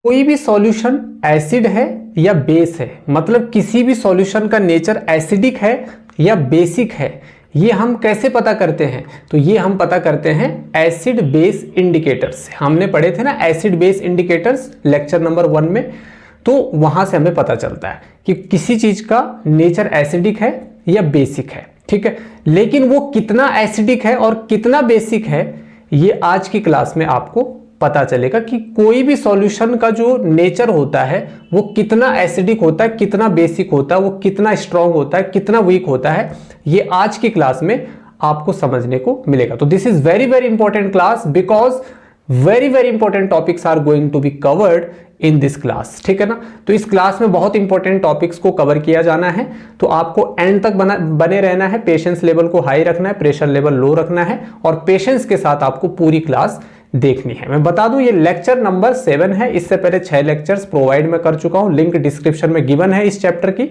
कोई भी solution acid है या बेस है, मतलब किसी भी सॉल्यूशन का नेचर एसिडिक है या बेसिक है, ये हम कैसे पता करते हैं? तो ये हम पता करते हैं एसिड बेस इंडिकेटर्स से। हमने पढ़े थे ना acid base indicators lecture number 1 में, तो वहां से हमें पता चलता है कि किसी चीज का नेचर एसिडिक है या बेसिक है। ठीक है, लेकिन वो कितना एसिडिक है और कितना बेसिक है, ये आज की क्लास में आपको पता चलेगा कि कोई भी सॉल्यूशन का जो नेचर होता है वो कितना एसिडिक होता है, कितना बेसिक होता है, वो कितना स्ट्रांग होता है, कितना वीक होता है, ये आज की क्लास में आपको समझने को मिलेगा। तो this is very very important class because very very important topics are going to be covered in this class. ठीक है ना, तो इस क्लास में बहुत इंपॉर्टेंट टॉपिक्स को कवर किया जाना है, तो आपको एंड तक बने रहना है। पेशेंस लेवल को हाई रखना है, प्रेशर लेवल लो रखना है और पेशेंस के साथ आपको पूरी क्लास देखनी है। मैं बता दूं ये लेक्चर नंबर 7 है, इससे पहले 6 लेक्चर्स प्रोवाइड मैं कर चुका हूं, लिंक डिस्क्रिप्शन में गिवन है इस चैप्टर की,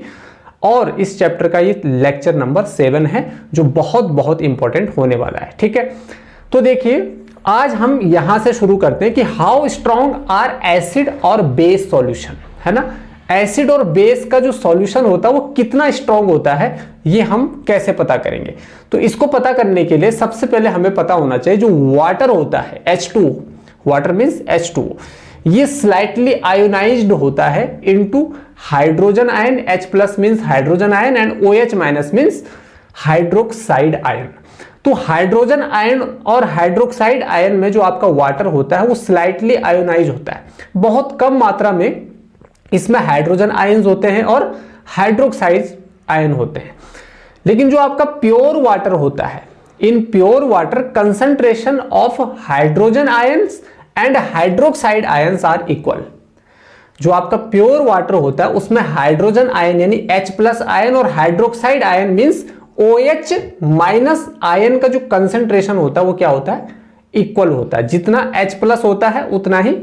और इस चैप्टर का ये लेक्चर नंबर 7 है जो बहुत बहुत इंपॉर्टेंट होने वाला है। ठीक है, तो देखिए आज हम यहां से शुरू करते हैं कि हाउ स्ट्रॉन्ग आर एसिड और बेस सॉल्यूशन, है ना। एसिड और बेस का जो सॉल्यूशन होता है वो कितना स्ट्रॉन्ग होता है, ये हम कैसे पता करेंगे? तो इसको पता करने के लिए सबसे पहले हमें पता होना चाहिए जो वाटर होता है H2O, वाटर मींस H2O, ये स्लाइटली आयोनाइज्ड होता है into hydrogen ion. H plus means hydrogen ion and OH minus means hydroxide ion. तो हाइड्रोजन आयन और हाइड्रोक्साइड आयन में जो आपका वाटर होता है वो स्लाइटली आयोनाइज होता है, बहुत कम मात्रा में इसमें हाइड्रोजन आयंस होते हैं और हाइड्रोक्साइड आयन होते हैं। लेकिन जो आपका प्योर वाटर होता है, in pure water concentration of hydrogen ions and hydroxide ions are equal. जो आपका प्योर वाटर होता है उसमें हाइड्रोजन आयन यानी H प्लस आयन और hydroxide ion means OH minus ion का जो कंसंट्रेशन होता है वो क्या होता है? इक्वल होता है। जितना H प्लस होता है उतना ही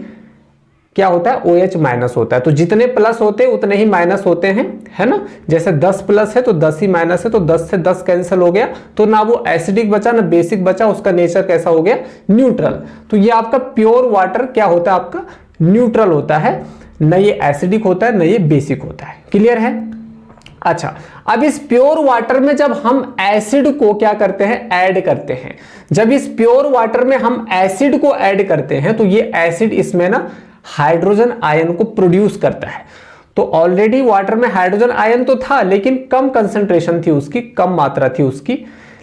क्या होता है? OH माइनस होता है। तो जितने प्लस होते हैं उतने ही माइनस होते हैं, है ना। जैसे 10 प्लस है तो 10 ही माइनस है, तो 10 से 10 कैंसिल हो गया, तो ना वो एसिडिक बचा ना बेसिक बचा, उसका नेचर कैसा हो गया? न्यूट्रल। तो ये आपका प्योर वाटर क्या होता है? आपका न्यूट्रल होता है, न ये एसिडिक होता है न ये बेसिक होता है। क्लियर है? अच्छा, अब इस प्योर वाटर में जब हम एसिड को क्या करते हैं? ऐड करते हैं। जब इस प्योर वाटर में हम एसिड को ऐड करते हैं तो ये एसिड इसमें ना हाइड्रोजन आयन को प्रोड्यूस करता है। तो ऑलरेडी वाटर में हाइड्रोजन आयन तो था लेकिन कम कंसंट्रेशन थी उसकी, कम मात्रा थी उसकी,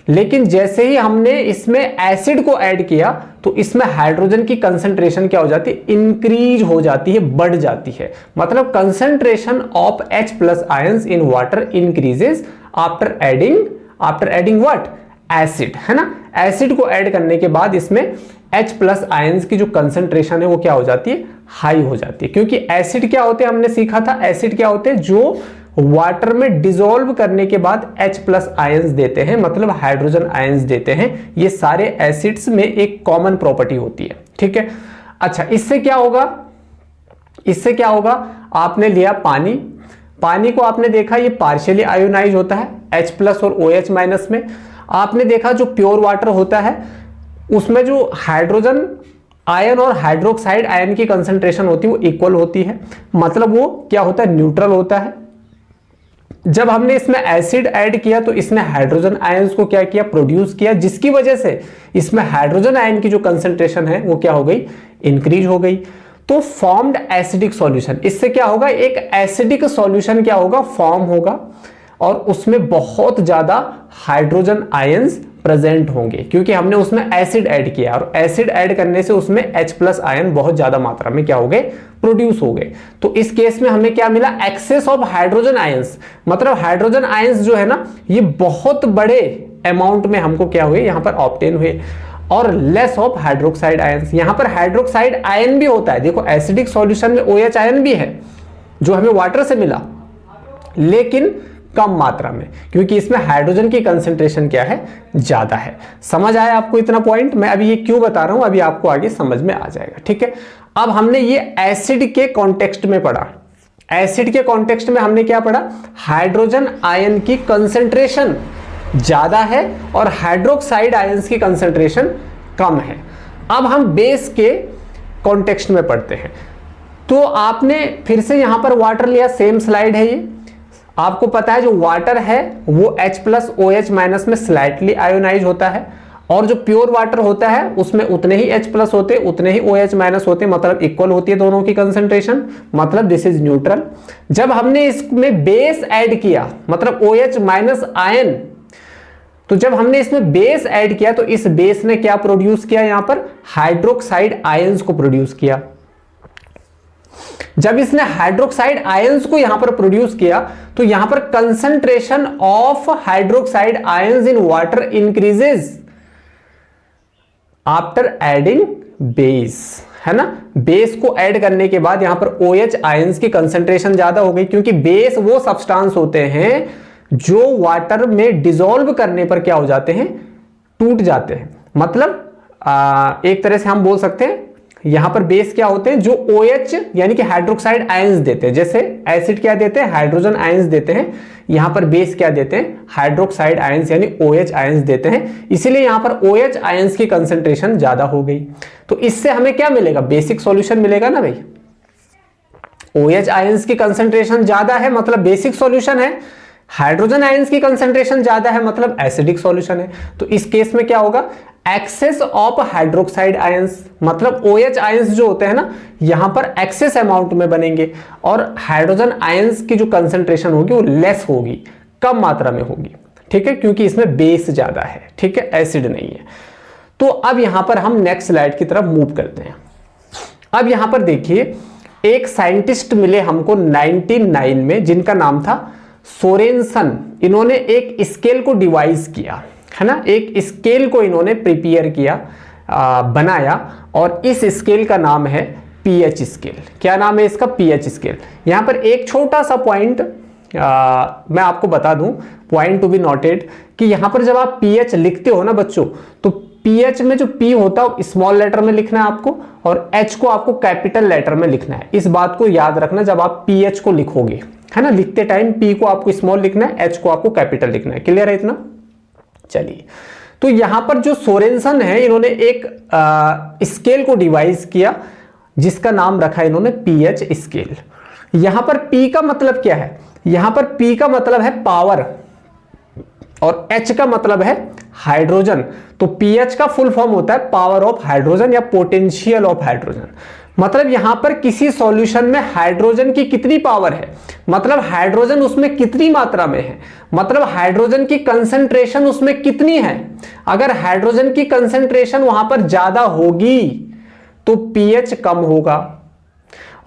लेकिन जैसे ही हमने इसमें एसिड को ऐड किया तो इसमें हाइड्रोजन की कंसंट्रेशन क्या हो जाती है? इंक्रीज हो जाती है, बढ़ जाती है। मतलब concentration of H plus ions in water increases after adding what? Acid, है ना। एसिड को ऐड करने के बाद इसमें H प्लस आयंस की जो कंसंट्रेशन है वो क्या हो जाती है? हाई हो जाती है। क्योंकि एसिड क्या होते हैं? हमने सीखा था एसिड क्या होते हैं? जो वाटर में डिसॉल्व करने के बाद H प्लस आयंस देते हैं, मतलब हाइड्रोजन आयंस देते हैं। ये सारे एसिड्स में एक कॉमन प्रॉपर्टी होती है। ठीक है, अच्छा इससे क्या होगा? इससे क्या होगा? आपने लिया पानी, पानी को आपने देखा ये पार्शियली आयोनाइज होता है H प्लस और OH माइनस में। आपने देखा जो प्योर वाटर होता है उसमें जो हाइड्रोजन आयन और हाइड्रोक्साइड आयन की कंसंट्रेशन होती है वो इक्वल होती है, मतलब वो क्या होता है? न्यूट्रल होता है। जब हमने इसमें एसिड ऐड किया तो इसने हाइड्रोजन आयंस को क्या किया? प्रोड्यूस किया, जिसकी वजह से इसमें हाइड्रोजन आयन की जो कंसंट्रेशन है वो क्या हो गई? इंक्रीज हो गई। तो फॉर्म्ड एसिडिक सॉल्यूशन, इससे क्या होगा? एक एसिडिक सॉल्यूशन क्या होगा? फॉर्म होगा और उसमें बहुत ज्यादा हाइड्रोजन आयंस प्रेजेंट होंगे क्योंकि हमने उसमें एसिड ऐड किया, और एसिड ऐड करने से उसमें H प्लस आयन बहुत ज्यादा मात्रा में क्या हो गए? प्रोड्यूस हो गए। तो इस केस में हमें क्या मिला? एक्सेस ऑफ हाइड्रोजन आयंस, मतलब हाइड्रोजन आयंस जो है ना ये बहुत बड़े अमाउंट में हमको क्या हुए? यहाँ पर ऑब्टेन हुए, और लेस ऑफ हाइड्रोक्साइड आयंस। यहाँ पर हाइड्रोक्साइड आयन भी होता है, देखो एसिडिक सॉल्यूशन में OH आयन भी है जो हमें वाटर से मिला, लेकिन कम मात्रा में, क्योंकि इसमें हाइड्रोजन की कंसंट्रेशन क्या है? ज्यादा है। समझ आया आपको इतना पॉइंट? मैं अभी ये क्यों बता रहा हूं, अभी आपको आगे समझ में आ जाएगा। ठीक है, अब हमने ये एसिड के कॉन्टेक्स्ट में पढ़ा। एसिड के कॉन्टेक्स्ट में हमने क्या पढ़ा? हाइड्रोजन आयन की कंसंट्रेशन ज्यादा है और हाइड्रोक्साइड आयंस की कंसंट्रेशन कम है। अब हम बेस के कॉन्टेक्स्ट में पढ़ते हैं। तो आपने फिर से यहां पर वाटर लिया, सेम स्लाइड है ये, आपको पता है जो वाटर है वो H प्लस OH माइनस में स्लाइटली आयोनाइज होता है, और जो प्योर वाटर होता है उसमें उतने ही H प्लस होते, उतने ही OH माइनस होते, मतलब इक्वल होती है दोनों की कंसंट्रेशन, मतलब दिस इज न्यूट्रल। जब हमने इसमें बेस ऐड किया, मतलब OH माइनस आयन, तो जब हमने इसमें बेस ऐड किया तो इस बेस ने क्या प्रोड्यूस किया, यहां पर हाइड्रोक्साइड आयंस को प्रोड्यूस किया। जब इसने हाइड्रोक्साइड आयंस को यहां पर प्रोड्यूस किया तो यहां पर concentration of hydroxide ions in water increases after adding base, है ना। बेस को ऐड करने के बाद यहां पर OH आयंस की कंसंट्रेशन ज्यादा हो गई, क्योंकि बेस वो सब्सटेंस होते हैं जो वाटर में डिसॉल्व करने पर क्या हो जाते हैं, टूट जाते हैं। मतलब एक तरह से हम बोल सकते हैं यहां पर बेस क्या होते हैं, जो OH यानी कि हाइड्रोक्साइड आयंस देते हैं। जैसे एसिड क्या देते हैं, हाइड्रोजन आयंस देते हैं, यहां पर बेस क्या देते हैं, हाइड्रोक्साइड आयंस यानी OH आयंस देते हैं। इसीलिए यहां पर OH आयंस की कंसंट्रेशन ज्यादा हो गई। तो इससे हमें क्या मिलेगा, बेसिक सॉल्यूशन मिलेगा ना भाई। OH आयंस की कंसंट्रेशन ज्यादा है मतलब बेसिक सॉल्यूशन है, हाइड्रोजन आयंस की कंसंट्रेशन ज्यादा है मतलब एसिडिक सॉल्यूशन है। तो इस केस में क्या होगा, एक्सेस ऑफ हाइड्रोक्साइड आयंस, मतलब OH आयंस जो होते हैं ना यहां पर एक्सेस अमाउंट में बनेंगे, और हाइड्रोजन आयंस की जो कंसंट्रेशन होगी वो लेस होगी, कम मात्रा में होगी, ठीक है, क्योंकि इसमें बेस ज्यादा है, ठीक है, एसिड नहीं है। तो अब यहां पर हम नेक्स्ट स्लाइड की तरफ मूव करते हैं। अब यहां पर देखिए एक साइंटिस्ट मिले हमको 1909 में, जिनका नाम था सोरेनसन। इन्होंने एक स्केल को डिवाइस किया, है ना, एक स्केल को इन्होंने प्रिपेयर किया, बनाया, और इस स्केल का नाम है पीएच स्केल। क्या नाम है इसका, पीएच स्केल। यहां पर एक छोटा सा पॉइंट मैं आपको बता दूं, पॉइंट टू बी नोटेड, कि यहां पर जब आप पीएच लिखते हो ना बच्चों, तो पीएच में जो पी होता है स्मॉल लेटर में लिखना है आपको, और एच को आपको कैपिटल लेटर में लिखना है। इस बात को याद रखना जब आप पीएच को लिखोगे, है ना, लिखते टाइम पी को आपको स्मॉल लिखना है, एच को आपको कैपिटल लिखना है। क्लियर है इतना। चलिए, तो यहां पर जो सोरेनसन है इन्होंने एक स्केल को डिवाइस किया जिसका नाम रखा इन्होंने पीएच स्केल। यहां पर पी का मतलब क्या है, यहां पर पी का मतलब है पावर, और एच का मतलब है हाइड्रोजन। तो पीएच का फुल फॉर्म होता है पावर ऑफ हाइड्रोजन या पोटेंशियल ऑफ हाइड्रोजन। मतलब यहां पर किसी सॉल्यूशन में हाइड्रोजन की कितनी पावर है, मतलब हाइड्रोजन उसमें कितनी मात्रा में है, मतलब हाइड्रोजन की कंसंट्रेशन उसमें कितनी है। अगर हाइड्रोजन की कंसंट्रेशन वहां पर ज्यादा होगी तो पीएच कम होगा,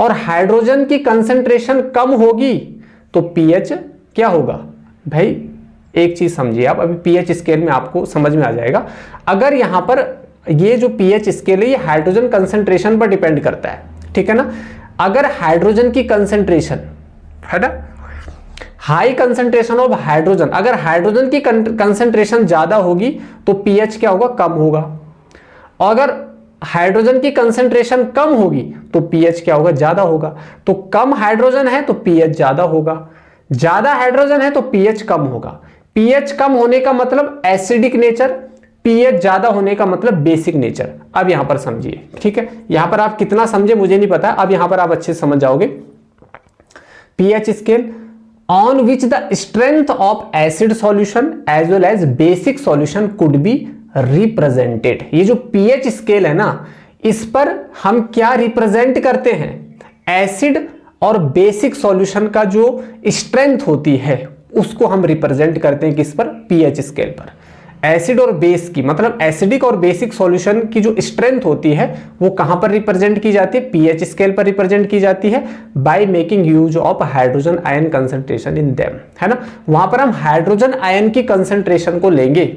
और हाइड्रोजन की कंसंट्रेशन कम होगी तो पीएच क्या होगा। भाई एक चीज समझिए आप, अभी पीएच स्केल में आपको समझ में आ जाएगा। अगर यहां पर ये जो पीएच स्केल है ये हाइड्रोजन कंसंट्रेशन पर डिपेंड करता है, ठीक है ना। अगर हाइड्रोजन की कंसंट्रेशन, है ना, हाई कंसंट्रेशन ऑफ हाइड्रोजन, अगर हाइड्रोजन की कंसंट्रेशन ज्यादा होगी तो पीएच क्या होगा, कम होगा। और अगर हाइड्रोजन की कंसंट्रेशन कम होगी तो पीएच क्या होगा, ज्यादा होगा। तो कम हाइड्रोजन है तो पीएच ज्यादा होगा, ज्यादा हाइड्रोजन है तो पीएच कम होगा। पीएच कम होने का मतलब एसिडिक नेचर, पीएच ज्यादा होने का मतलब बेसिक नेचर। अब यहां पर समझिए, ठीक है, यहां पर आप कितना समझे मुझे नहीं पता, अब यहां पर आप अच्छे से समझ जाओगे। PH scale on which the strength of acid solution as well as basic solution could be represented. ये जो पीएच स्केल है ना, इस पर हम क्या रिप्रेजेंट करते हैं, एसिड और बेसिक सॉल्यूशन का जो स्ट्रेंथ होती है उसको हम रिप्रेजेंट करते हैं किस पर, पीएच स्केल पर। एसिड और बेस की, मतलब एसिडिक और बेसिक सॉल्यूशन की जो स्ट्रेंथ होती है वो कहां पर रिप्रेजेंट की जाती है, पीएच स्केल पर रिप्रेजेंट की जाती है, by making use of hydrogen ion concentration in them, है ना। वहां पर हम हाइड्रोजन आयन की कंसंट्रेशन को लेंगे,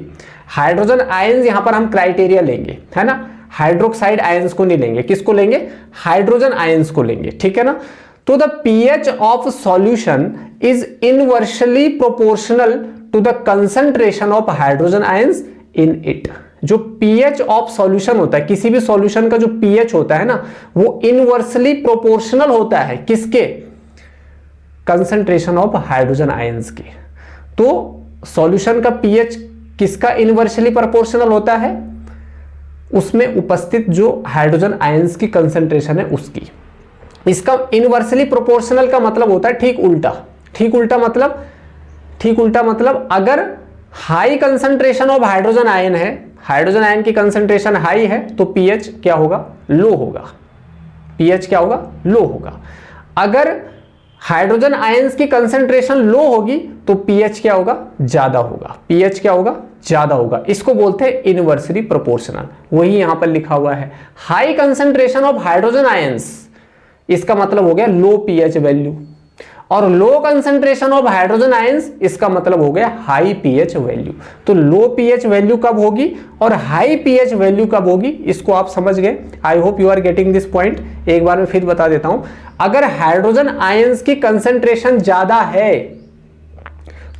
हाइड्रोजन आयन यहां पर हम क्राइटेरिया लेंगे, है ना, हाइड्रोक्साइड आयंस को नहीं लेंगे, किसको लेंगे, हाइड्रोजन आयंस को लेंगे, ठीक है ना। तो the pH of solution is inversely proportional to the concentration of hydrogen ions in it। जो pH of solution होता है, किसी भी सॉल्यूशन का जो pH होता है ना, वो इनवर्सली प्रोपोर्शनल होता है किसके, कंसंट्रेशन ऑफ हाइड्रोजन आयंस के। तो सॉल्यूशन का pH किसका इनवर्सली प्रोपोर्शनल होता है, उसमें उपस्थित जो हाइड्रोजन आयंस की कंसंट्रेशन है उसकी। इसका इनवर्सली प्रोपोर्शनल का मतलब होता है ठीक उल्टा। ठीक उल्टा मतलब अगर high concentration of hydrogen ion है, हाइड्रोजन आयन की कंसंट्रेशन हाई है तो पीएच क्या होगा, लो होगा। पीएच क्या होगा, लो होगा। अगर हाइड्रोजन आयंस की कंसंट्रेशन लो होगी तो पीएच क्या होगा, ज्यादा होगा। पीएच क्या होगा, ज्यादा होगा। इसको बोलते हैं इनवर्सली प्रोपोर्शनल। वही यहां पर लिखा हुआ है, high concentration of hydrogen ions, इसका मतलब हो गया लो पीएच वैल्यू, और low concentration of hydrogen ions इसका मतलब हो गया हाई पीएच वैल्यू। तो लो पीएच वैल्यू कब होगी और हाई पीएच वैल्यू कब होगी, इसको आप समझ गए। I hope you are getting this point. एक बार मैं फिर बता देता हूं, अगर हाइड्रोजन आयंस की कंसंट्रेशन ज्यादा है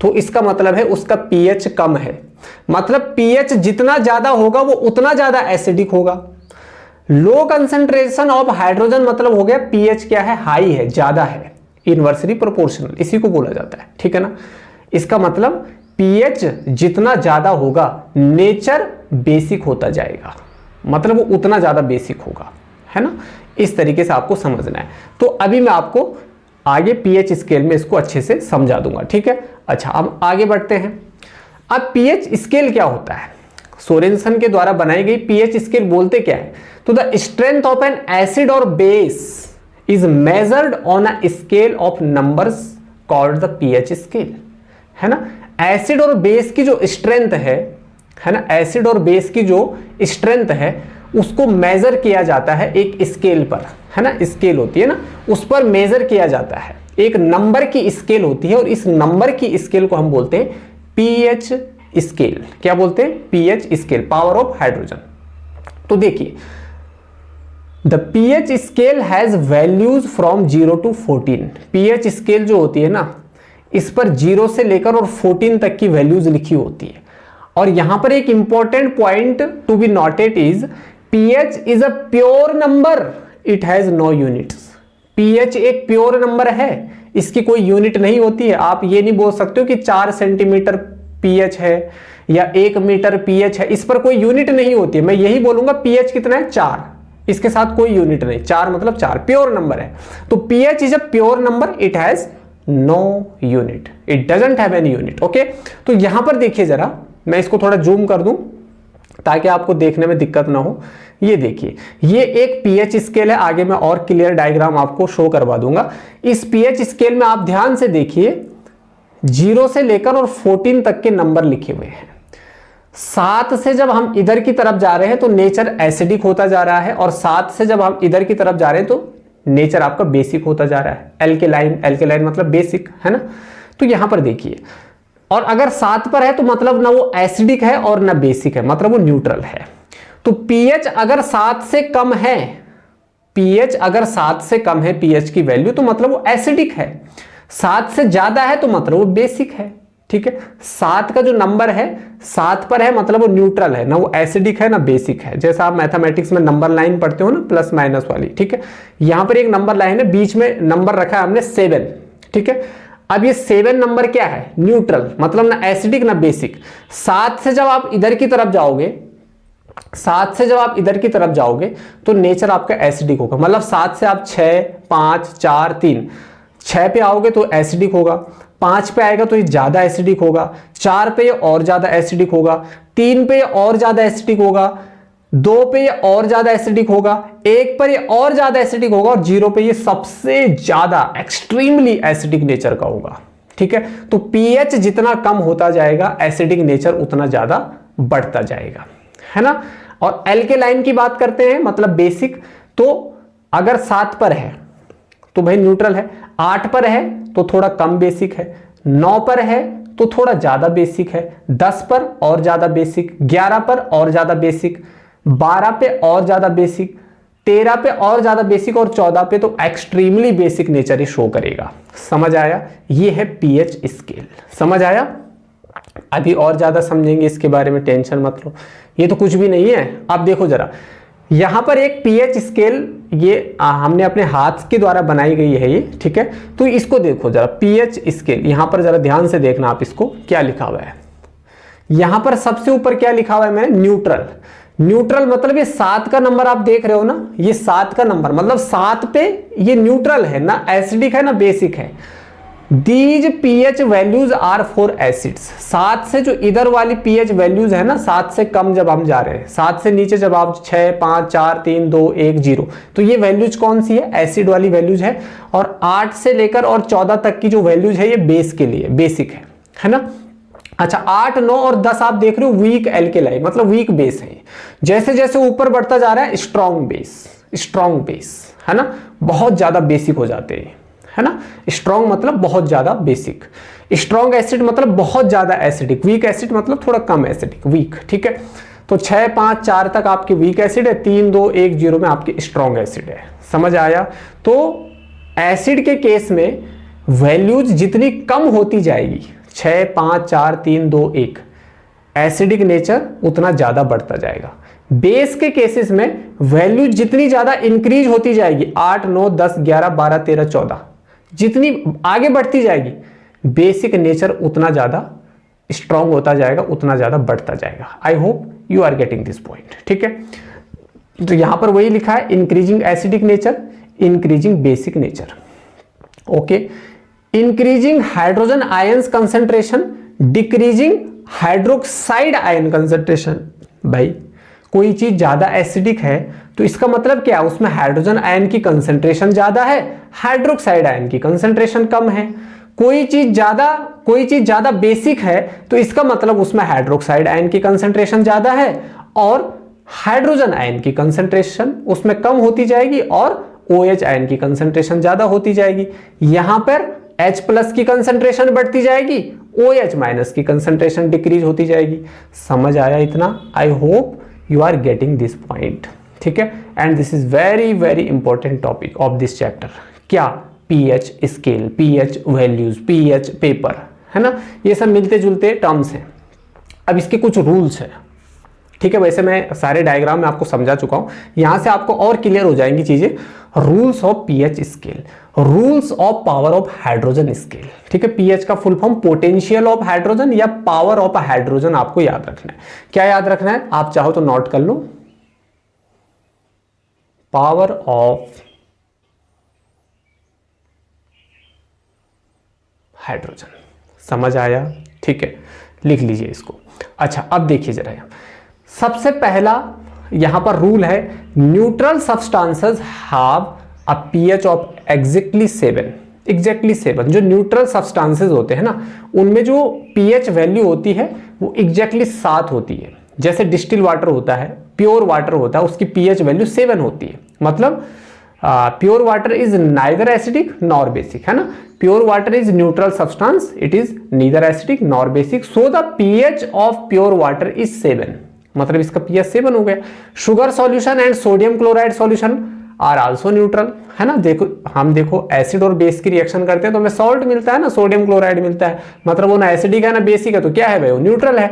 तो इसका मतलब है उसका पीएच कम है। मतलब पीएच जितना ज्यादा होगा वो उतना ज्यादा एसिडिक होगा। लो कंसंट्रेशन ऑफ हाइड्रोजन मतलब हो गया पीएच क्या है, हाई है, ज्यादा है। इनवर्सली प्रोपोर्शनल इसी को बोला जाता है, ठीक है ना। इसका मतलब पीएच जितना ज्यादा होगा नेचर बेसिक होता जाएगा, मतलब वो उतना ज्यादा बेसिक होगा, है ना। इस तरीके से आपको समझना है। तो अभी मैं आपको आगे पीएच स्केल में इसको अच्छे से समझा दूंगा, ठीक है। अच्छा, अब आगे बढ़ते हैं। अब पीएच स्केल क्या होता है, सोरेनसन के द्वारा बनाई गई पीएच स्केल बोलते क्या है, तो the strength of N acid और base is measured on a scale of numbers called the pH scale, है ना। एसिड और बेस की जो स्ट्रेंथ है ना, एसिड और बेस की जो स्ट्रेंथ है उसको मेजर किया जाता है एक स्केल पर, है ना। स्केल होती है ना, उस पर मेजर किया जाता है, एक नंबर की स्केल होती है, और इस नंबर की स्केल को हम बोलते हैं पीएच स्केल। क्या बोलते हैं, pH scale, power of hydrogen. तो देखिए, the pH scale has values from 0 to 14। PH scale जो होती है ना, इस पर 0 से लेकर और 14 तक की वैल्यूज लिखी होती है। और यहां पर एक important point to be noted is pH is a pure number, it has no units. PH एक प्योर नंबर है, इसकी कोई यूनिट नहीं होती है। आप ये नहीं बोल सकते हो कि 4 सेंटीमीटर पीएच है या 1 मीटर पीएच है, इस पर कोई यूनिट नहीं होती है। मैं यही बोलूंगा पीएच कितना है, 4, इसके साथ कोई यूनिट नहीं, 4 मतलब 4, प्योर नंबर है। तो pH is a pure number, it has no unit, it doesn't have any unit. Okay, तो यहां पर देखिए जरा, मैं इसको थोड़ा जूम कर दूं ताकि आपको देखने में दिक्कत ना हो। ये देखिए, ये एक pH स्केल है। आगे मैं और क्लियर डायग्राम आपको शो करवा दूंगा। इस pH स्केल में आप ध्यान से देखिए, 0 से लेकर और 14 तक के नंबर लिखे हुए हैं। 7 से जब हम इधर की तरफ जा रहे हैं तो नेचर एसिडिक होता जा रहा है, और 7 से जब हम इधर की तरफ जा रहे हैं तो नेचर आपका बेसिक होता जा रहा है। एल्केलाइन, एल्केलाइन मतलब बेसिक, है ना। तो यहां पर देखिए, और अगर 7 पर है तो मतलब ना वो एसिडिक है और ना बेसिक है, मतलब वो न्यूट्रल है। तो पीएच अगर 7 से कम है, पीएच अगर 7 से कम है पीएच की वैल्यू, तो मतलब वो एसिडिक है। 7 से ज्यादा है तो मतलब वो बेसिक है, ठीक है। 7 का जो नंबर है, 7 पर है मतलब वो न्यूट्रल है, ना वो एसिडिक है ना बेसिक है। जैसा आप मैथमेटिक्स में नंबर लाइन पढ़ते हो ना, प्लस माइनस वाली, ठीक है। यहां पर एक नंबर लाइन है, बीच में नंबर रखा है हमने 7, ठीक है। अब ये 7 नंबर क्या है, न्यूट्रल, मतलब ना एसिडिक ना बेसिक। 7 से जब आप इधर की तरफ जाओगे, 7 से जब आप इधर की तरफ जाओगे तो नेचर आपका एसिडिक होगा। मतलब 7 से आप 6, 5, 4, 3, 6 पे आओगे तो एसिडिक होगा, 5 पे आएगा तो ये ज्यादा एसिडिक होगा, 4 पे ये और ज्यादा एसिडिक होगा, 3 पे ये और ज्यादा एसिडिक होगा, 2 पे ये और ज्यादा एसिडिक होगा, 1 पर ये और ज्यादा एसिडिक होगा, और 0 पे ये सबसे ज्यादा एक्सट्रीमली एसिडिक नेचर का होगा, ठीक है। तो पीएच जितना कम होता जाएगा एसिडिक नेचर उतना ज्यादा बढ़ता जाएगा, है ना। और एल्केलाइन की बात करते हैं, मतलब बेसिक, तो अगर 7 पर है तो भाई न्यूट्रल है, 8 पर है तो थोड़ा कम बेसिक है, 9 पर है तो थोड़ा ज्यादा बेसिक है, 10 पर और ज्यादा बेसिक, 11 पर और ज्यादा बेसिक, 12 पे और ज्यादा बेसिक, 13 पे और ज्यादा बेसिक, और 14 पे तो एक्सट्रीमली बेसिक नेचर ही शो करेगा। समझ आया, ये है पीएच स्केल, समझ आया। अभी और ज्यादा समझेंगे इसके बारे में, टेंशन मत लो, ये तो कुछ भी नहीं है। आप देखो जरा, यहां पर एक पीएच स्केल, ये हमने अपने हाथ के द्वारा बनाई गई है ये, ठीक है। तो इसको देखो जरा, पीएच स्केल, यहां पर जरा ध्यान से देखना आप, इसको क्या लिखा हुआ है। यहां पर सबसे ऊपर क्या लिखा हुआ है मैंने, न्यूट्रल। न्यूट्रल मतलब ये 7 का नंबर आप देख रहे हो ना, ये 7 का नंबर मतलब 7 पे ये न्यूट्रल है, ना एसिडिक है ना बेसिक है। These pH values are for acids. 7 से जो इधर वाली पीएच वैल्यूज है ना, 7 से कम जब हम जा रहे हैं, 7 से नीचे जब आप 6, 5, 4, 3, 2, 1, 0, तो ये वैल्यूज कौन सी है? एसिड वाली वैल्यूज है। और 8 से लेकर और 14 तक की जो वैल्यूज है ये बेस के लिए बेसिक है ना। अच्छा, 8, 9 और 10 आप देख रहे हो वीक एल्केलाई, मतलब वीक बेस है। जैसे जैसे ऊपर बढ़ता जा रहा है स्ट्रॉन्ग बेस है ना, बहुत ज्यादा बेसिक हो जाते हैं, है ना। स्ट्रॉन्ग मतलब बहुत ज्यादा बेसिक, स्ट्रॉन्ग एसिड मतलब बहुत ज्यादा एसिडिक, वीक एसिड मतलब थोड़ा कम एसिडिक, वीक, ठीक है। तो 6, 5, 4 तक आपकी वीक एसिड है, 3, 2, 1, 0 में आपकी स्ट्रॉन्ग एसिड है। समझ आया? तो एसिड के केस में वैल्यूज जितनी कम होती जाएगी, 6, 5, 4, 3, 2, 1, एसिडिक नेचर उतना ज्यादा बढ़ता जाएगा। बेस के केसेस में वैल्यू जितनी ज्यादा इंक्रीज होती जाएगी, 8, 9, 10, 11, 12, 13, 14, जितनी आगे बढ़ती जाएगी, बेसिक नेचर उतना ज्यादा स्ट्रॉन्ग होता जाएगा, उतना ज्यादा बढ़ता जाएगा। I hope you are getting this point, ठीक है। तो यहां पर वही लिखा है, increasing acidic nature, increasing basic nature, okay. Increasing hydrogen ions concentration, decreasing hydroxide ion concentration. भाई कोई चीज ज्यादा एसिडिक है तो इसका मतलब क्या? उसमें हाइड्रोजन आयन की कंसेंट्रेशन ज्यादा है, हाइड्रोक्साइड आयन की कंसेंट्रेशन कम है। कोई चीज ज्यादा बेसिक है तो इसका मतलब उसमें हाइड्रोक्साइड आयन की कंसेंट्रेशन ज्यादा है और हाइड्रोजन आयन की कंसेंट्रेशन उसमें कम होती जाएगी और OH आयन की कंसेंट्रेशन ज्यादा होती जाएगी। यहां पर H+ की कंसेंट्रेशन बढ़ती जाएगी, OH- की कंसेंट्रेशन डिक्रीज होती जाएगी। समझ आया इतना? I hope you are getting this point, ठीक है। And this is very very important topic of this chapter. क्या? PH scale, pH values, pH paper, है ना, ये सब मिलते जुलते टर्म्स हैं। अब इसके कुछ रूल्स हैं, ठीक है। वैसे मैं सारे डायग्राम में आपको समझा चुका हूं, यहां से आपको और क्लियर हो जाएंगी चीजें। Rules of pH scale, rules of power of hydrogen scale, ठीक है। पीएच का full form potential of hydrogen या पावर ऑफ हाइड्रोजन आपको याद रखना है। क्या याद रखना है? आप चाहो तो नोट कर लो, पावर ऑफ हाइड्रोजन। समझ आया? ठीक है, लिख लीजिए इसको। अच्छा, अब देखिए जरा, सबसे पहला यहां पर रूल है, neutral substances have a pH of exactly 7। जो न्यूट्रल सब्सटेंसेस होते हैं ना, उनमें जो पीएच वैल्यू होती है वो एग्जैक्टली 7 होती है। जैसे डिस्टिल वाटर होता है, प्योर वाटर होता है, उसकी पीएच वैल्यू 7 होती है। मतलब pure water is neither acidic nor basic, है ना। Pure water is neutral substance, it is neither acidic nor basic, so the pH of pure water is 7, मतलब इसका पीएच 7 हो गया। Sugar solution and sodium chloride solution are also neutral, है ना। देखो acid और बेस की रिएक्शन करते हैं तो हमें सॉल्ट मिलता है ना, सोडियम क्लोराइड मिलता है, मतलब वो ना एसिडिक है ना बेसिक है, तो क्या है भाई? वो न्यूट्रल है।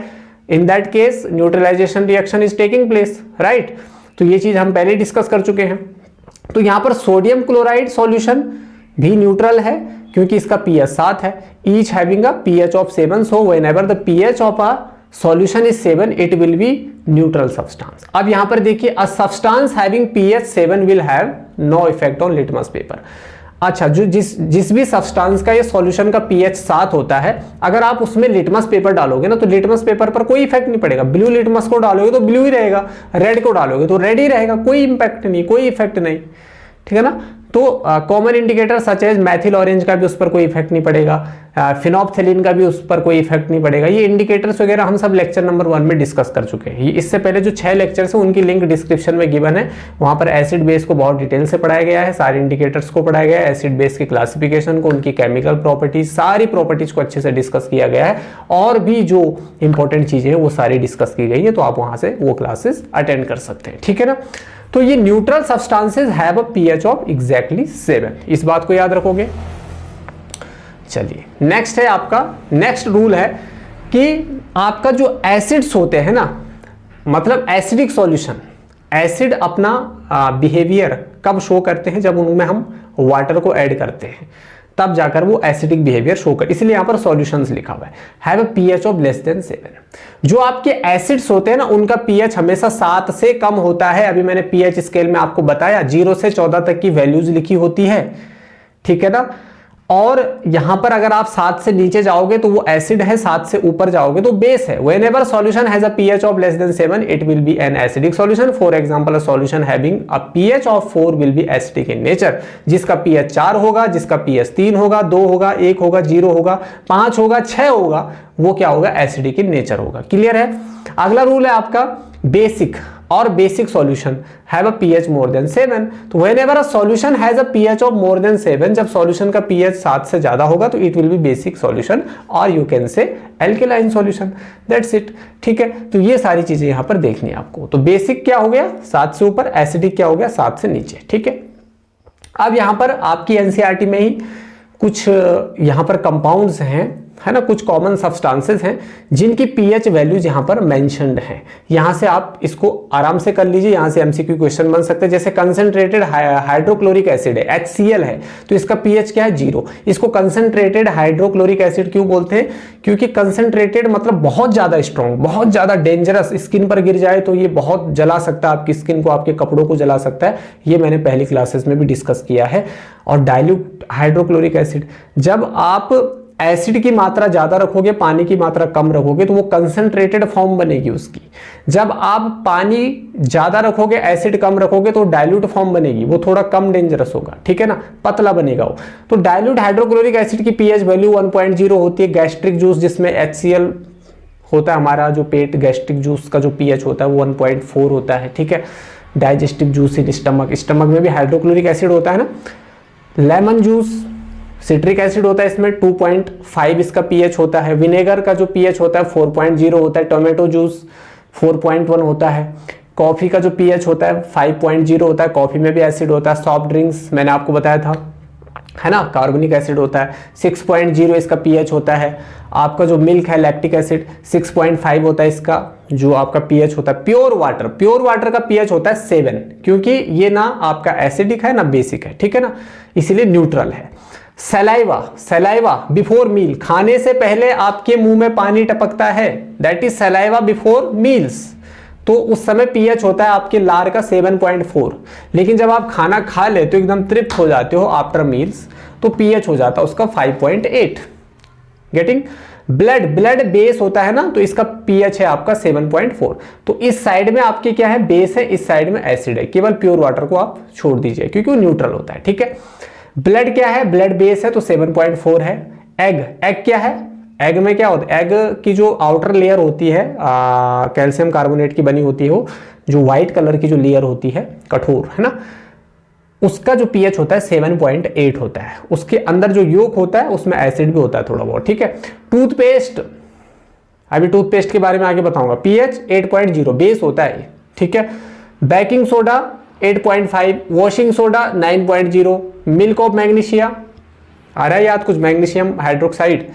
In that case neutralisation reaction is taking place, right. तो ये चीज हम पहले डिस्कस कर चुके हैं। तो यहां पर सोडियम क्लोराइड सॉल्यूशन भी न्यूट्रल है क्योंकि इसका पीएच 7 है। Each having a pH of 7, so whenever the pH of a solution is 7 it will be neutral substance. अब यहां पर देखिए, a substance having pH 7 will have no effect on litmus paper. अच्छा, जो जिस भी सब्सटेंस का ये सॉल्यूशन का पीएच 7 होता है, अगर आप उसमें लिटमस पेपर डालोगे ना तो लिटमस पेपर पर कोई इफेक्ट नहीं पड़ेगा। ब्लू लिटमस को डालोगे तो ब्लू ही रहेगा, रेड को डालोगे तो रेड ही रहेगा, कोई इंपैक्ट नहीं, कोई इफेक्ट नहीं, ठीक है ना। तो common indicator such as methyl orange का भी उस पर कोई इफेक्ट नहीं पड़ेगा, फिनोप्थेलिन का भी उस पर कोई इफेक्ट नहीं पड़ेगा। ये इंडिकेटर्स वगैरह हम सब लेक्चर नंबर 1 में डिस्कस कर चुके हैं। इससे पहले जो 6 लेक्चर्स हैं उनकी लिंक डिस्क्रिप्शन में गिवन है, वहां पर एसिड बेस को बहुत डिटेल से पढ़ाया गया है, सारे इंडिकेटर्स को पढ़ाया गया है, एसिड बेस की क्लासिफिकेशन को, उनकी केमिकल प्रॉपर्टीज, सारी प्रॉपर्टीज को अच्छे से डिस्कस किया गया है, और भी जो इंपॉर्टेंट चीजें हैं वो सारी डिस्कस की गई है। तो आप वहां से वो क्लासेस अटेंड कर सकते हैं, ठीक है ना। तो ये neutral substances have a pH of exactly 7, इस बात को याद रखोगे। चलिए, नेक्स्ट है आपका, नेक्स्ट रूल है कि आपका जो एसिड्स होते हैं ना, मतलब एसिडिक सॉल्यूशन, एसिड अपना बिहेवियर कब शो करते हैं? जब उनमें हम वाटर को ऐड करते हैं। तब जाकर वो एसिडिक बिहेवियर शो कर, इसलिए यहां पर सॉल्यूशंस लिखा हुआ है। Have a pH of less than 7। जो आपके एसिड्स होते हैं ना उनका पीएच हमेशा 7 से कम होता है। अभी मैंने पीएच स्केल में आपको बताया 0 से 14 तक की वैल्यूज लिखी होती है, ठीक है ना। और यहां पर अगर आप 7 से नीचे जाओगे तो वो एसिड है, 7 से ऊपर जाओगे तो बेस है। Whenever solution has a pH of less than 7 it will be an acidic solution. For example, a solution having a pH of 4 will be acidic in nature. जिसका pH 4 होगा, जिसका pH 3 होगा, 2 होगा, 1 होगा, 0 होगा, 5 होगा, 6 होगा, वो क्या होगा, एसिडिक इन नेचर होगा। क्लियर है। अगला रूल है आपका बेसिक और basic solution have a pH more than 7। तो whenever a solution has a pH of more than 7, जब सॉल्यूशन का पीएच 7 से ज्यादा होगा तो it will be basic solution और you can say alkaline solution, that's it. ठीक है, तो ये सारी चीजें यहां पर देखनी है आपको। तो बेसिक क्या हो गया 7 से ऊपर, एसिडिक क्या हो गया 7 से नीचे। ठीक है, अब यहां पर आपकी एनसीईआरटी में ही कुछ यहां पर कंपाउंड्स हैं, है ना, कुछ कॉमन सब्सटेंसेस हैं जिनकी पीएच वैल्यूज यहां पर मेंशन्ड हैं। यहां से आप इसको आराम से कर लीजिए, यहां से एमसीक्यू क्वेश्चन बन सकते हैं। जैसे कंसंट्रेटेड हाइड्रोक्लोरिक एसिड है, HCl है, तो इसका पीएच क्या है 0। इसको कंसंट्रेटेड हाइड्रोक्लोरिक एसिड क्यों बोलते हैं, क्योंकि कंसंट्रेटेड मतलब बहुत ज्यादा स्ट्रॉन्ग, बहुत ज्यादा डेंजरस, स्किन पर गिर जाए तो ये बहुत जला सकता है आपकी स्किन को, आपके कपड़ों को जला सकता है। ये मैंने पहली क्लासेस में भी डिस्कस किया है। और डाइल्यूट हाइड्रोक्लोरिक एसिड, जब आप एसिड की मात्रा ज्यादा रखोगे, पानी की मात्रा कम रखोगे तो वो कंसंट्रेटेड फॉर्म बनेगी उसकी। जब आप पानी ज्यादा रखोगे, एसिड कम रखोगे तो डाइल्यूट फॉर्म बनेगी, वो थोड़ा कम डेंजरस होगा, ठीक है ना, पतला बनेगा वो। तो डाइल्यूट हाइड्रोक्लोरिक एसिड की पीएच वैल्यू 1.0 होती है। गैस्ट्रिक जूस जिसमें HCl होता है, हमारा जो पेट गैस्ट्रिक जूस का जो पीएच होता है वो 1.4 होता है। ठीक है, digestive juice in stomach, stomach में भी हाइड्रोक्लोरिक एसिड होता है ना। लेमन जूस सिट्रिक एसिड होता है, इसमें 2.5 इसका पीएच होता है। विनेगर का जो पीएच होता है 4.0 होता है। टोमेटो जूस 4.1 होता है। कॉफी का जो पीएच होता है 5.0 होता है, कॉफी में भी एसिड होता है। सॉफ्ट ड्रिंक्स मैंने आपको बताया था, है ना, कार्बनिक एसिड होता है, 6.0 इसका पीएच होता है। आपका जो मिल्क है लैक्टिक एसिड 6.5 होता है इसका जो आपका पीएच होता है। प्योर वाटर का पीएच होता है 7, क्योंकि ये ना आपका एसिडिक है ना बेसिक है, ठीक है ना, इसीलिए न्यूट्रल है। सलाइवा बिफोर मील, खाने से पहले आपके मुंह में पानी टपकता है, that is saliva before meals, तो उस समय पीएच होता है आपके लार का 7.4। लेकिन जब आप खाना खा लेते हो, एकदम तृप्त हो जाते हो आफ्टर मील्स, तो पीएच हो जाता है उसका 5.8। गेटिंग। ब्लड बेस होता है ना, तो इसका पीएच है आपका 7.4। तो इस साइड में आपके क्या है, बेस है, इस साइड में एसिड है। केवल प्योर वाटर को आप छोड़ दीजिए क्योंकि वो न्यूट्रल होता है। ठीक है, ब्लड क्या है, ब्लड बेस है तो 7.4 है। एग क्या है, एग में क्या होता है, एग की जो आउटर लेयर होती है कैल्शियम कार्बोनेट की बनी होती है, वो जो व्हाइट कलर की जो लेयर होती है कठोर, है ना, उसका जो पीएच होता है 7.8 होता है। उसके अंदर जो योक होता है उसमें एसिड भी होता है थोड़ा बहुत। ठीक है, टूथपेस्ट, अभी टूथपेस्ट के बारे में आगे बताऊंगा, पीएच 8.0 बेस होता है। ठीक है, baking soda 8.5, washing soda 9.0, milk of magnesia आ रहा है याद कुछ, मैग्नीशियम हाइड्रोक्साइड,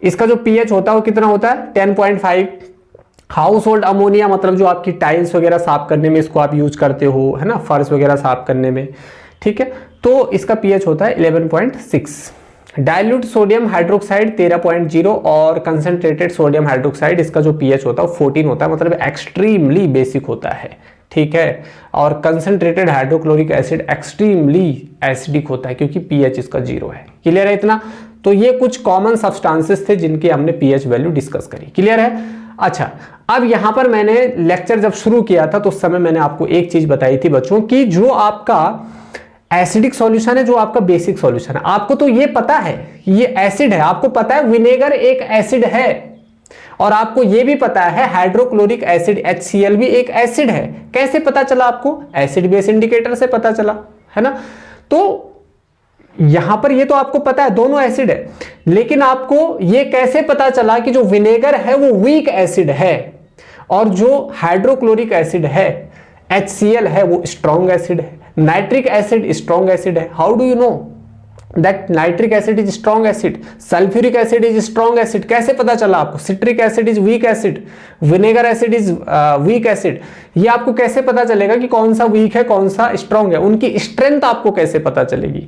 इसका जो पीएच होता है वो कितना होता है 10.5। हाउस होल्ड अमोनिया, मतलब जो आपकी टाइल्स वगैरह साफ करने में इसको आप यूज करते हो, है ना, फर्श वगैरह साफ करने में, ठीक है, तो इसका पीएच होता है 11.6। डाइल्यूट सोडियम हाइड्रोक्साइड 13.0 और कंसंट्रेटेड सोडियम हाइड्रोक्साइड इसका जो पीएच होता है 14 होता है, मतलब एक्सट्रीमली बेसिक होता है। ठीक है, और concentrated hydrochloric acid extremely acidic होता है क्योंकि पीएच इसका 0 है। क्लियर है इतना। तो ये कुछ कॉमन सब्सटेंसेस थे जिनकी हमने पीएच वैल्यू डिस्कस करी। क्लियर है। अच्छा, अब यहां पर मैंने लेक्चर जब शुरू किया था तो उस समय मैंने आपको एक चीज बताई थी बच्चों कि जो आपका एसिडिक सॉल्यूशन है, जो आपका बेसिक सॉल्यूशन है, आपको तो ये पता है ये एसिड है, आपको पता है विनेगर एक एसिड है, और आपको यह भी पता है हाइड्रोक्लोरिक एसिड HCl भी एक एसिड है। कैसे पता चला आपको, एसिड बेस इंडिकेटर से पता चला, है ना। तो यहां पर ये तो आपको पता है दोनों एसिड है, लेकिन आपको ये कैसे पता चला कि जो विनेगर है वो वीक एसिड है और जो हाइड्रोक्लोरिक एसिड है HCl है वो स्ट्रॉन्ग एसिड है, नाइट्रिक एसिड स्ट्रॉन्ग एसिड है। How do you know that nitric acid is strong acid, sulphuric acid is strong acid, कैसे पता चला आपको? Citric acid is weak acid, vinegar acid is weak acid. ये आपको कैसे पता चलेगा कि कौन सा वीक है कौन सा स्ट्रॉन्ग है? उनकी स्ट्रेंथ आपको कैसे पता चलेगी?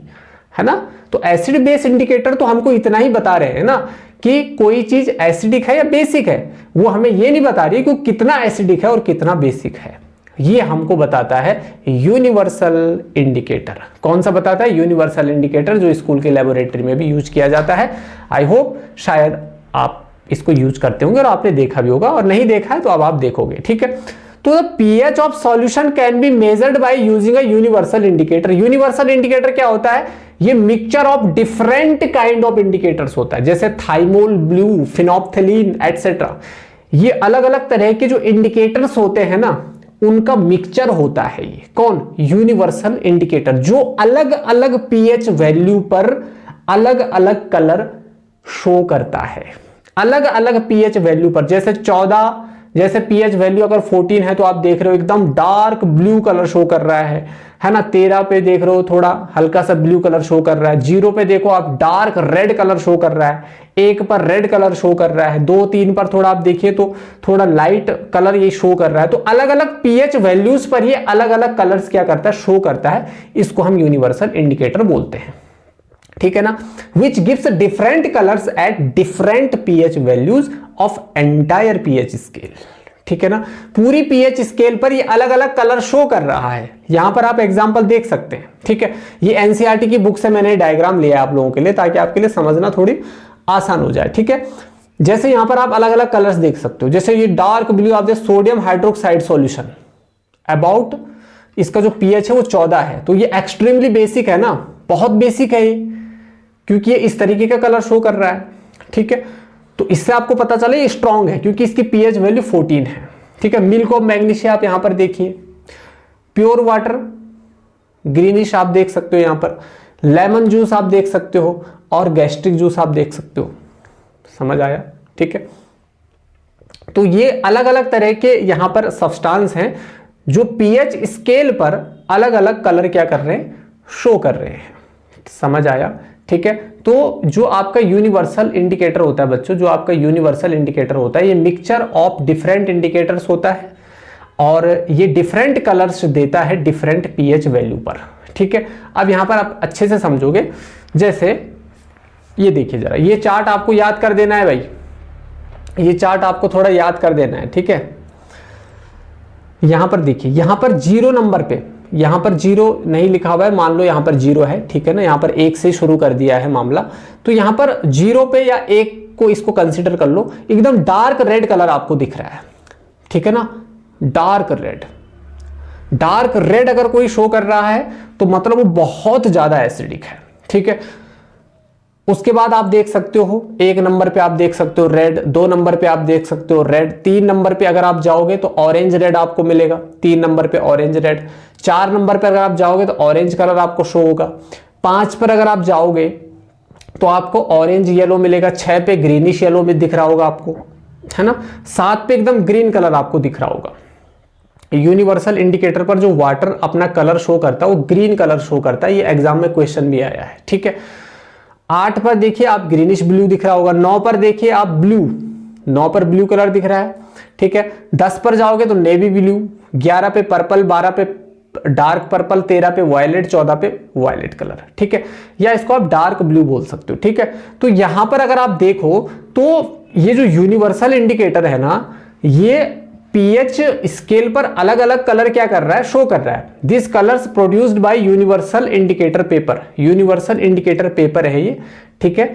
है ना। तो एसिड बेस इंडिकेटर तो हमको इतना ही बता रहे हैं ना कि कोई चीज एसिडिक है या बेसिक है, वो हमें ये नहीं बता रही कि कितना एसिडिक है और कितना बेसिक है। ये हमको बताता है यूनिवर्सल इंडिकेटर। कौन सा बताता है? यूनिवर्सल इंडिकेटर, जो स्कूल के लेबोरेटरी में भी यूज किया जाता है। आई होप शायद आप इसको यूज करते होंगे और आपने देखा भी होगा, और नहीं देखा है तो अब आप देखोगे, ठीक है। तो the pH of solution can be measured by using a universal indicator. Universal indicator क्या होता है? ये mixture of different kind of indicators होता है, जैसे थाइमोल ब्लू, फिनोप्थेलीन एटसेट्रा। ये अलग अलग तरह के जो इंडिकेटर्स होते हैं ना, उनका मिक्सचर होता है ये। कौन? यूनिवर्सल इंडिकेटर, जो अलग अलग पीएच वैल्यू पर अलग अलग कलर शो करता है। अलग अलग पीएच वैल्यू पर, जैसे 14, जैसे पीएच वैल्यू अगर 14 है तो आप देख रहे हो एकदम डार्क ब्लू कलर शो कर रहा है ना। 13 पे देख रहे हो थोड़ा हल्का सा ब्लू कलर शो कर रहा है। 0 पे देखो आप डार्क रेड कलर शो कर रहा है। 1 पर रेड कलर शो कर रहा है। 2, 3 पर थोड़ा आप देखिए तो थोड़ा लाइट कलर ये शो कर रहा है। तो अलग अलग पीएच वैल्यूज पर ये अलग अलग कलर्स क्या करता है? शो करता है। इसको हम यूनिवर्सल इंडिकेटर बोलते हैं, ठीक है ना। Which gives different colours at different pH values of entire pH scale, ठीक है ना। पूरी पीएच स्केल पर ये अलग अलग कलर शो कर रहा है। यहां पर आप एग्जांपल देख सकते हैं, ठीक है। ये एनसीईआरटी की बुक से मैंने डायग्राम लिया आप लोगों के लिए, ताकि आपके लिए समझना थोड़ी आसान हो जाए, ठीक है। जैसे यहां पर आप अलग अलग कलर्स देख सकते हो, जैसे ये डार्क ब्लू आप सोडियम हाइड्रोक्साइड सॉल्यूशन अबाउट, इसका जो पीएच है वो 14 है। तो ये एक्सट्रीमली बेसिक है ना, बहुत बेसिक है ये, क्योंकि ये इस तरीके का कलर शो कर रहा है, ठीक है। तो इससे आपको पता चले ये स्ट्रांग है, क्योंकि इसकी पीएच वैल्यू 14 है, ठीक है। मिल्क ऑफ मैग्नीशिया आप यहां पर देखिए, प्योर वाटर ग्रीनिश आप देख सकते हो यहां पर, लेमन जूस आप देख सकते हो, और गैस्ट्रिक जूस आप देख सकते हो। समझ आया, ठीक है। तो ये अलग अलग तरह के यहां पर सब्सटेंस हैं जो पीएच स्केल पर अलग अलग कलर क्या कर रहे हैं? शो कर रहे हैं। समझ आया, ठीक है। तो जो आपका यूनिवर्सल इंडिकेटर होता है बच्चों, जो आपका यूनिवर्सल इंडिकेटर होता है, ये मिक्सचर ऑफ डिफरेंट इंडिकेटर्स होता है, और ये डिफरेंट कलर्स देता है डिफरेंट पीएच वैल्यू पर, ठीक है। अब यहां पर आप अच्छे से समझोगे, जैसे ये देखिए जरा, ये चार्ट आपको याद कर देना है भाई, ये चार्ट आपको थोड़ा याद कर देना है, ठीक है। यहां पर देखिए, यहां पर 0 नंबर पे, यहां पर 0 नहीं लिखा हुआ है, मान लो यहां पर 0 है, ठीक है ना। यहां पर 1 से शुरू कर दिया है मामला, तो यहां पर 0 पे या 1 को इसको कंसीडर कर लो, एकदम डार्क रेड कलर आपको दिख रहा है, ठीक है ना। डार्क रेड अगर कोई शो कर रहा है तो मतलब वो बहुत ज्यादा एसिडिक है, ठीक है। उसके बाद आप देख सकते हो 1 नंबर पे आप देख सकते हो रेड, 2 नंबर पे आप देख सकते हो रेड, 3 नंबर पे अगर आप जाओगे तो ऑरेंज रेड आपको मिलेगा, 3 नंबर पे ऑरेंज रेड, 4 नंबर पे अगर आप जाओगे तो ऑरेंज कलर आपको शो होगा, 5 पर अगर आप जाओगे तो आपको ऑरेंज येलो मिलेगा, 6 पे ग्रीनिश येलो में दिख रहा होगा आपको, है ना। 7 पे एकदम ग्रीन कलर आपको दिख रहा होगा। यूनिवर्सल इंडिकेटर पर जो वाटर अपना कलर शो करता है वो ग्रीन कलर शो करता है, ये एग्जाम में क्वेश्चन भी आया है, ठीक है। 8 पर देखिए आप ग्रीनिश ब्लू दिख रहा होगा, 9 पर देखिए आप ब्लू, 9 पर ब्लू कलर दिख रहा है, ठीक है। 10 पर जाओगे तो नेवी ब्लू, 11 पे पर्पल, 12 पे डार्क पर्पल, 13 पे वायलेट, 14 पे वायलेट कलर, ठीक है। या इसको आप डार्क ब्लू बोल सकते हो, ठीक है। तो यहां पर अगर आप देखो तो ये जो यूनिवर्सल इंडिकेटर है ना, ये पीएच स्केल पर अलग अलग कलर क्या कर रहा है? शो कर रहा है। This colours produced by universal indicator paper, universal indicator paper है ये, ठीक है।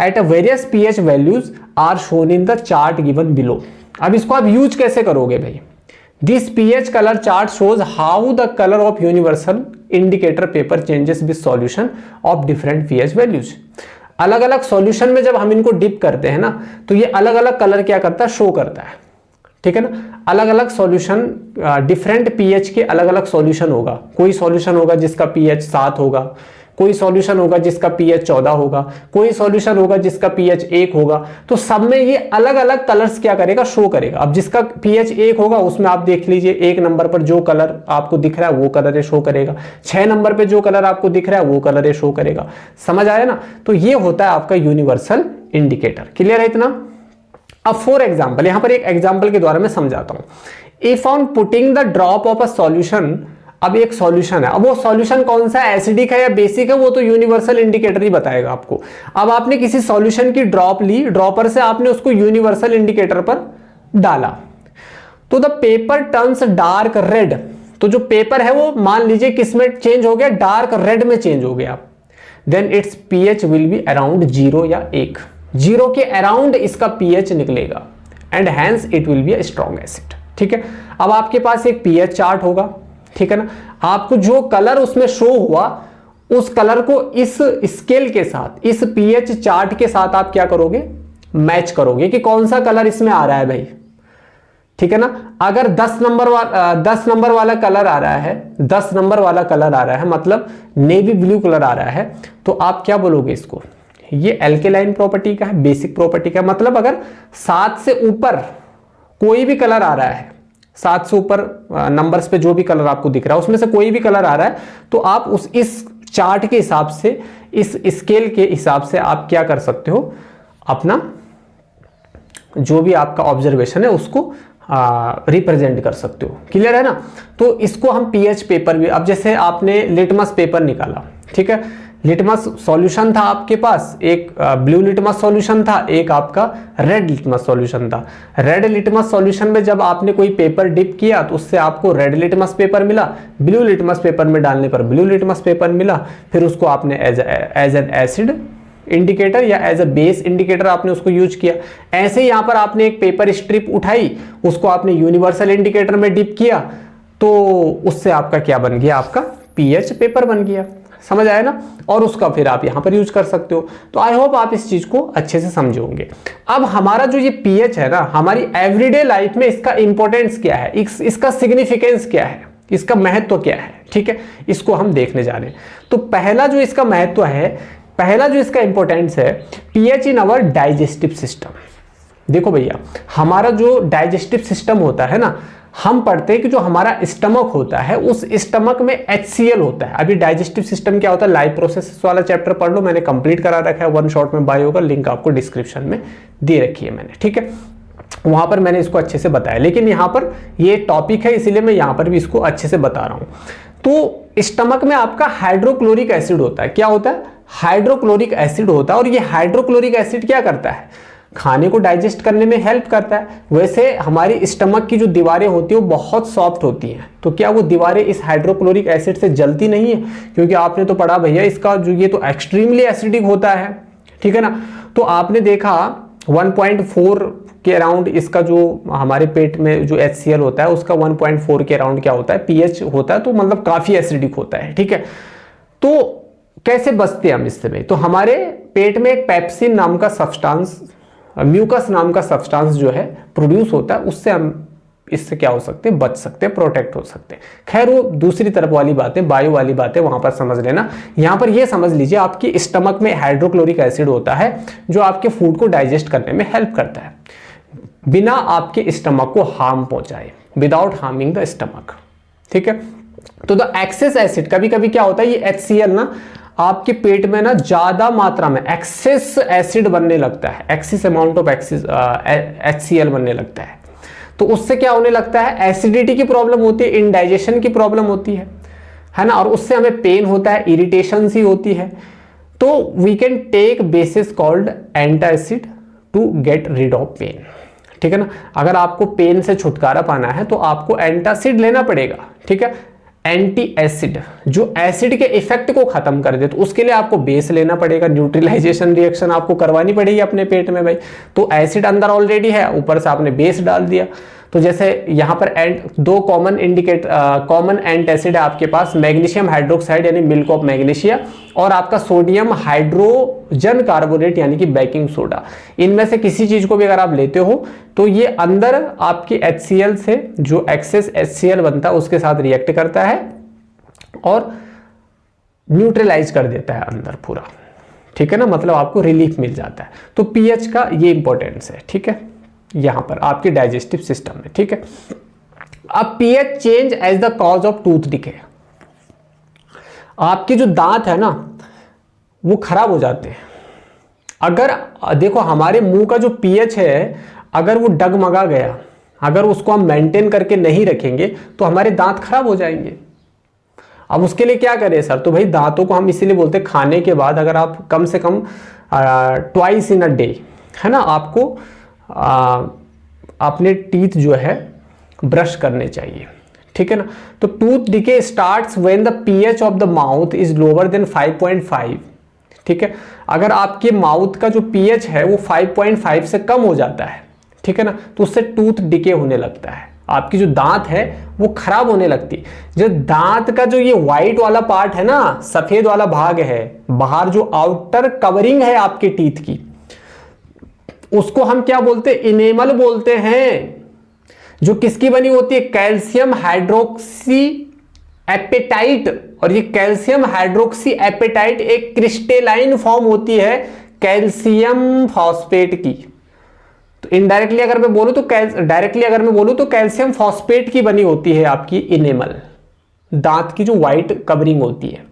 At a various pH values are shown in the chart given below. अब इसको आप यूज कैसे करोगे भाई? This pH colour chart shows how the colour of universal indicator paper changes with solution of different pH values. अलग अलग solution में जब हम इनको डिप करते हैं ना, तो ये अलग अलग कलर क्या करता है? शो करता है, ठीक है ना। अलग अलग सॉल्यूशन, डिफरेंट पीएच के अलग अलग सॉल्यूशन होगा। कोई सॉल्यूशन होगा जिसका पीएच 7 होगा, कोई सॉल्यूशन होगा जिसका पीएच 14 होगा, कोई सॉल्यूशन होगा जिसका पीएच 1 होगा। तो सब में ये अलग अलग कलर्स क्या करेगा? शो करेगा। अब जिसका पीएच 1 होगा उसमें आप देख लीजिए 1 नंबर पर जो कलर आपको दिख रहा है वो कलर शो करेगा, 6 नंबर पे जो कलर आपको दिख रहा है वो कलर शो करेगा। समझ आया ना? तो ये होता है आपका यूनिवर्सल इंडिकेटर। क्लियर है इतना? अब फॉर एग्जाम्पल, यहां पर एक एग्जाम्पल के द्वारा मैं समझाता हूं। If on putting the drop of a solution अब एक सॉल्यूशन है, अब वो सॉल्यूशन कौन सा है, एसिडिक है या बेसिक है, वो तो यूनिवर्सल इंडिकेटर ही बताएगा आपको। अब आपने किसी सॉल्यूशन की ड्रॉप ली, ड्रॉपर से आपने उसको यूनिवर्सल इंडिकेटर पर डाला, तो the paper turns dark red, तो जो पेपर है वो मान लीजिए किस में चेंज हो गया, डार्क रेड में चेंज हो गया, then its pH will be around 0 या 1, 0 के अराउंड इसका पीएच निकलेगा, and hence it will be a strong acid. ठीक है, अब आपके पास एक पीएच चार्ट होगा, ठीक है ना, आपको जो कलर उसमें शो हुआ उस कलर को इस स्केल के साथ, इस पीएच चार्ट के साथ आप क्या करोगे, मैच करोगे कि कौन सा कलर इसमें आ रहा है भाई। ठीक है ना, अगर 10 नंबर वाला कलर आ रहा है, 10 नंबर वाला कलर आ रहा है, मतलब नेवी ब्लू कलर आ रहा है, तो आप क्या बोलोगे इसको, ये एल्केलाइन प्रॉपर्टी का है, बेसिक प्रॉपर्टी का, मतलब अगर 7 से ऊपर कोई भी कलर आ रहा है, 7 से ऊपर नंबर्स पे जो भी कलर आपको दिख रहा है उसमें से कोई भी कलर आ रहा है, तो आप इस चार्ट के हिसाब से, इस स्केल के हिसाब से आप क्या कर सकते हो, अपना जो भी आपका ऑब्जर्वेशन है उसको रिप्रेजेंट कर सकते हो। क्लियर है ना, तो इसको हम पीएच पेपर भी, अब जैसे आपने लिटमस पेपर निकाला, ठीक है, लिटमस सॉल्यूशन था आपके पास, एक ब्लू लिटमस सॉल्यूशन था, एक आपका रेड लिटमस सॉल्यूशन था। रेड लिटमस सॉल्यूशन में जब आपने कोई पेपर डिप किया तो उससे आपको रेड लिटमस पेपर मिला, ब्लू लिटमस पेपर में डालने पर ब्लू लिटमस पेपर मिला, फिर उसको आपने एज एन एसिड इंडिकेटर या एज अ बेस इंडिकेटर आपने उसको यूज किया। ऐसे ही यहां पर आपने एक पेपर स्ट्रिप उठाई, उसको आपने यूनिवर्सल इंडिकेटर में डिप किया, तो उससे आपका क्या बन गया, आपका पीएच पेपर बन गया। समझ आया ना, और उसका फिर आप यहां पर यूज कर सकते हो। तो आई होप आप इस चीज को अच्छे से समझे होंगे। अब हमारा जो ये पीएच है ना, हमारी एवरीडे लाइफ में इसका इंपॉर्टेंस क्या है, इसका सिग्निफिकेंस क्या है, इसका महत्व क्या है, ठीक है, इसको हम देखने जा रहे हैं। तो पहला जो इसका महत्व है, पहला जो इसका इंपॉर्टेंस है, pH in our digestive system. देखो भैया, हमारा जो डाइजेस्टिव सिस्टम होता है ना, हम पढ़ते हैं कि जो हमारा स्टमक होता है उस स्टमक में HCl होता है। अभी डाइजेस्टिव सिस्टम क्या होता है, लाइफ प्रोसेस वाला चैप्टर पढ़ लो, मैंने कंप्लीट करा रखा है, वन शॉट में बायो का लिंक आपको डिस्क्रिप्शन में दे रखी है मैंने, ठीक है, वहां पर मैंने इसको अच्छे से बताया। लेकिन यहां पर ये टॉपिक है इसीलिए मैं यहां पर भी इसको अच्छे से बता रहा हूं। तो स्टमक में आपका हाइड्रोक्लोरिक एसिड होता है। क्या होता है, हाइड्रोक्लोरिक एसिड होता है। और ये हाइड्रोक्लोरिक एसिड क्या करता है, खाने को डाइजेस्ट करने में हेल्प करता है। वैसे हमारी स्टमक की जो दीवारें होती है वो बहुत सॉफ्ट होती हैं, तो क्या वो दीवारें इस हाइड्रोक्लोरिक एसिड से जलती नहीं है, क्योंकि आपने तो पढ़ा भैया इसका जो ये तो एक्सट्रीमली एसिडिक होता है, ठीक है ना। तो आपने देखा 1.4 के अराउंड इसका जो हमारे पेट में जो HCl होता है उसका 1.4 के अराउंड क्या होता है, पीएच होता है, तो मतलब काफी एसिडिक होता है, ठीक है। तो कैसे बचते हैं हम इससे में, तो हमारे पेट में एक पेप्सिन नाम का सब्सटेंस, म्यूकस नाम का सब्सटेंस जो है प्रोड्यूस होता है, उससे हम इससे क्या हो सकते हैं, बच सकते हैं, प्रोटेक्ट हो सकते हैं। खैर वो दूसरी तरफ वाली बातें, बायो वाली बातें वहां पर समझ लेना। यहां पर ये समझ लीजिए आपकी स्टमक में हाइड्रोक्लोरिक एसिड होता है जो आपके फूड को डाइजेस्ट करने में हेल्प करता है बिना आपके स्टमक को हार्म पहुंचाए, विदाउट हार्मिंग द स्टमक, ठीक है। तो द एक्सेस एसिड, कभी कभी क्या होता है ये HCl ना आपके पेट में ना ज्यादा मात्रा में एक्सेस एसिड बनने लगता है, एक्सेस अमाउंट ऑफ HCl बनने लगता है। तो उससे क्या होने लगता है, एसिडिटी की प्रॉब्लम होती है, इनडाइजेशन की प्रॉब्लम होती है ना, और उससे हमें पेन होता है, इरिटेशन सी होती है। तो we can take bases called antacid to get rid of pain, ठीक है ना। अगर आपको पेन से छुटकारा पाना है तो आपको एंटासिड लेना पड़ेगा, ठीक है, एंटी एसिड जो एसिड के इफेक्ट को खत्म कर दे। तो उसके लिए आपको बेस लेना पड़ेगा, न्यूट्रलाइजेशन रिएक्शन आपको करवानी पड़ेगी अपने पेट में भाई। तो एसिड अंदर ऑलरेडी है, ऊपर से आपने बेस डाल दिया। तो जैसे यहाँ पर दो कॉमन एंटासिड है आपके पास, मैग्नीशियम हाइड्रोक्साइड यानी मिल्क ऑफ मैग्नीशिया, और आपका सोडियम हाइड्रोजन कार्बोनेट यानी कि बेकिंग सोडा। इनमें से किसी चीज को भी अगर आप लेते हो तो ये अंदर आपकी HCl से जो एक्सेस HCl बनता है उसके साथ रिएक्ट करता है और न्यूट्रलाइज कर देता है अंदर पूरा, ठीक है ना, मतलब आपको रिलीफ मिल जाता है। तो पीएच का ये इंपॉर्टेंस है, ठीक है, यहां पर आपके डाइजेस्टिव सिस्टम में, ठीक है। अब pH change as the cause of tooth decay. आपके जो दांत है ना वो खराब हो जाते हैं। अगर देखो हमारे मुंह का जो पीएच है, अगर वो डगमगा गया, अगर उसको हम मेंटेन करके नहीं रखेंगे तो हमारे दांत खराब हो जाएंगे, अब उसके लिए क्या करें सर? तो भाई दांतों को हम इसीलिए बोलते हैं खाने के बाद अगर आप कम से कम ट्वाइस इन अ डे, है ना, आपको अपने टीथ जो है ब्रश करने चाहिए, ठीक है ना। तो tooth decay starts when the pH of the mouth is lower than 5.5, ठीक है। अगर आपके माउथ का जो पीएच है वो 5.5 से कम हो जाता है, ठीक है ना, तो उससे टूथ डिके होने लगता है, आपकी जो दांत है वो खराब होने लगती है। जो दांत का जो ये व्हाइट वाला पार्ट है ना, सफेद वाला भाग है बाहर, जो आउटर कवरिंग है आपके टीथ की, उसको हम क्या बोलते हैं? इनेमल बोलते हैं। जो किसकी बनी होती है? Calcium hydroxyapatite. और ये कैल्शियम हाइड्रोक्सी एपेटाइट एक क्रिस्टेलाइन फॉर्म होती है कैल्शियम फॉस्फेट की। तो इनडायरेक्टली अगर मैं बोलूं तो डायरेक्टली अगर मैं बोलूं तो कैल्शियम फॉस्फेट की बनी होती है आपकी इनेमल, दांत की जो व्हाइट कवरिंग होती है।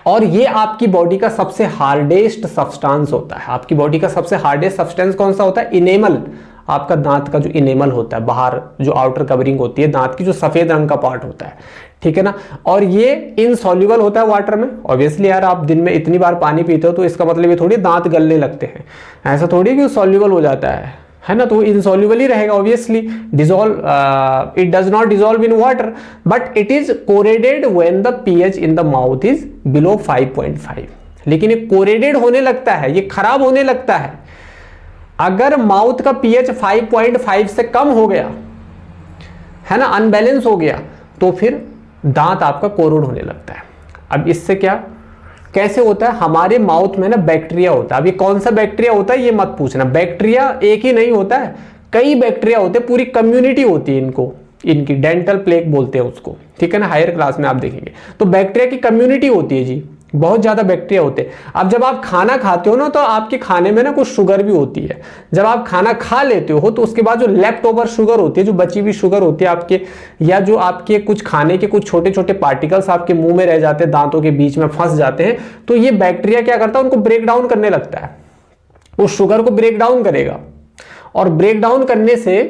और ये आपकी बॉडी का सबसे हार्डेस्ट सब्सटेंस होता है। आपकी बॉडी का सबसे हार्डेस्ट सब्सटेंस कौन सा होता है? इनेमल। आपका दांत का जो इनेमल होता है, बाहर जो आउटर कवरिंग होती है दांत की, जो सफेद रंग का पार्ट होता है, ठीक है ना। और ये इनसॉल्युबल होता है वाटर में। ऑब्वियसली यार, आप दिन में इतनी बार पानी पीते हो तो इसका मतलब ये थोड़ी दांत गलने लगते हैं, ऐसा थोड़ी कि सॉल्युबल हो जाता है ना। तो इनसॉल्युबल ही रहेगा obviously. It does not dissolve in water but it is corroded when the pH in the mouth is below 5.5। लेकिन ये कोरेडेड होने लगता है, ये खराब होने लगता है अगर माउथ का पीएच 5.5 से कम हो गया, है ना, अनबैलेंस हो गया, तो फिर दांत आपका कोरोड होने लगता है। अब इससे क्या कैसे होता है? हमारे माउथ में ना बैक्टीरिया होता है। अब ये कौन सा बैक्टीरिया होता है ये मत पूछना। बैक्टीरिया एक ही नहीं होता है, कई बैक्टीरिया होते हैं, पूरी कम्युनिटी होती है इनको, इनकी डेंटल प्लेग बोलते हैं उसको, ठीक है ना। हायर क्लास में आप देखेंगे तो बैक्टीरिया की कम्युनिटी होती है जी, बहुत ज्यादा बैक्टीरिया होते हैं। अब जब आप खाना खाते हो ना तो आपके खाने में ना कुछ शुगर भी होती है। जब आप खाना खा लेते हो तो उसके बाद जो लेफ्ट ओवर शुगर होती है, जो बची हुई शुगर होती है आपके, या जो आपके कुछ खाने के कुछ छोटे छोटे पार्टिकल्स आपके मुंह में रह जाते हैं, दांतों के बीच में फंस जाते हैं, तो ये बैक्टीरिया क्या करता है? उनको ब्रेक डाउन करने लगता है, उस शुगर को ब्रेक डाउन करेगा। और ब्रेक डाउन करने से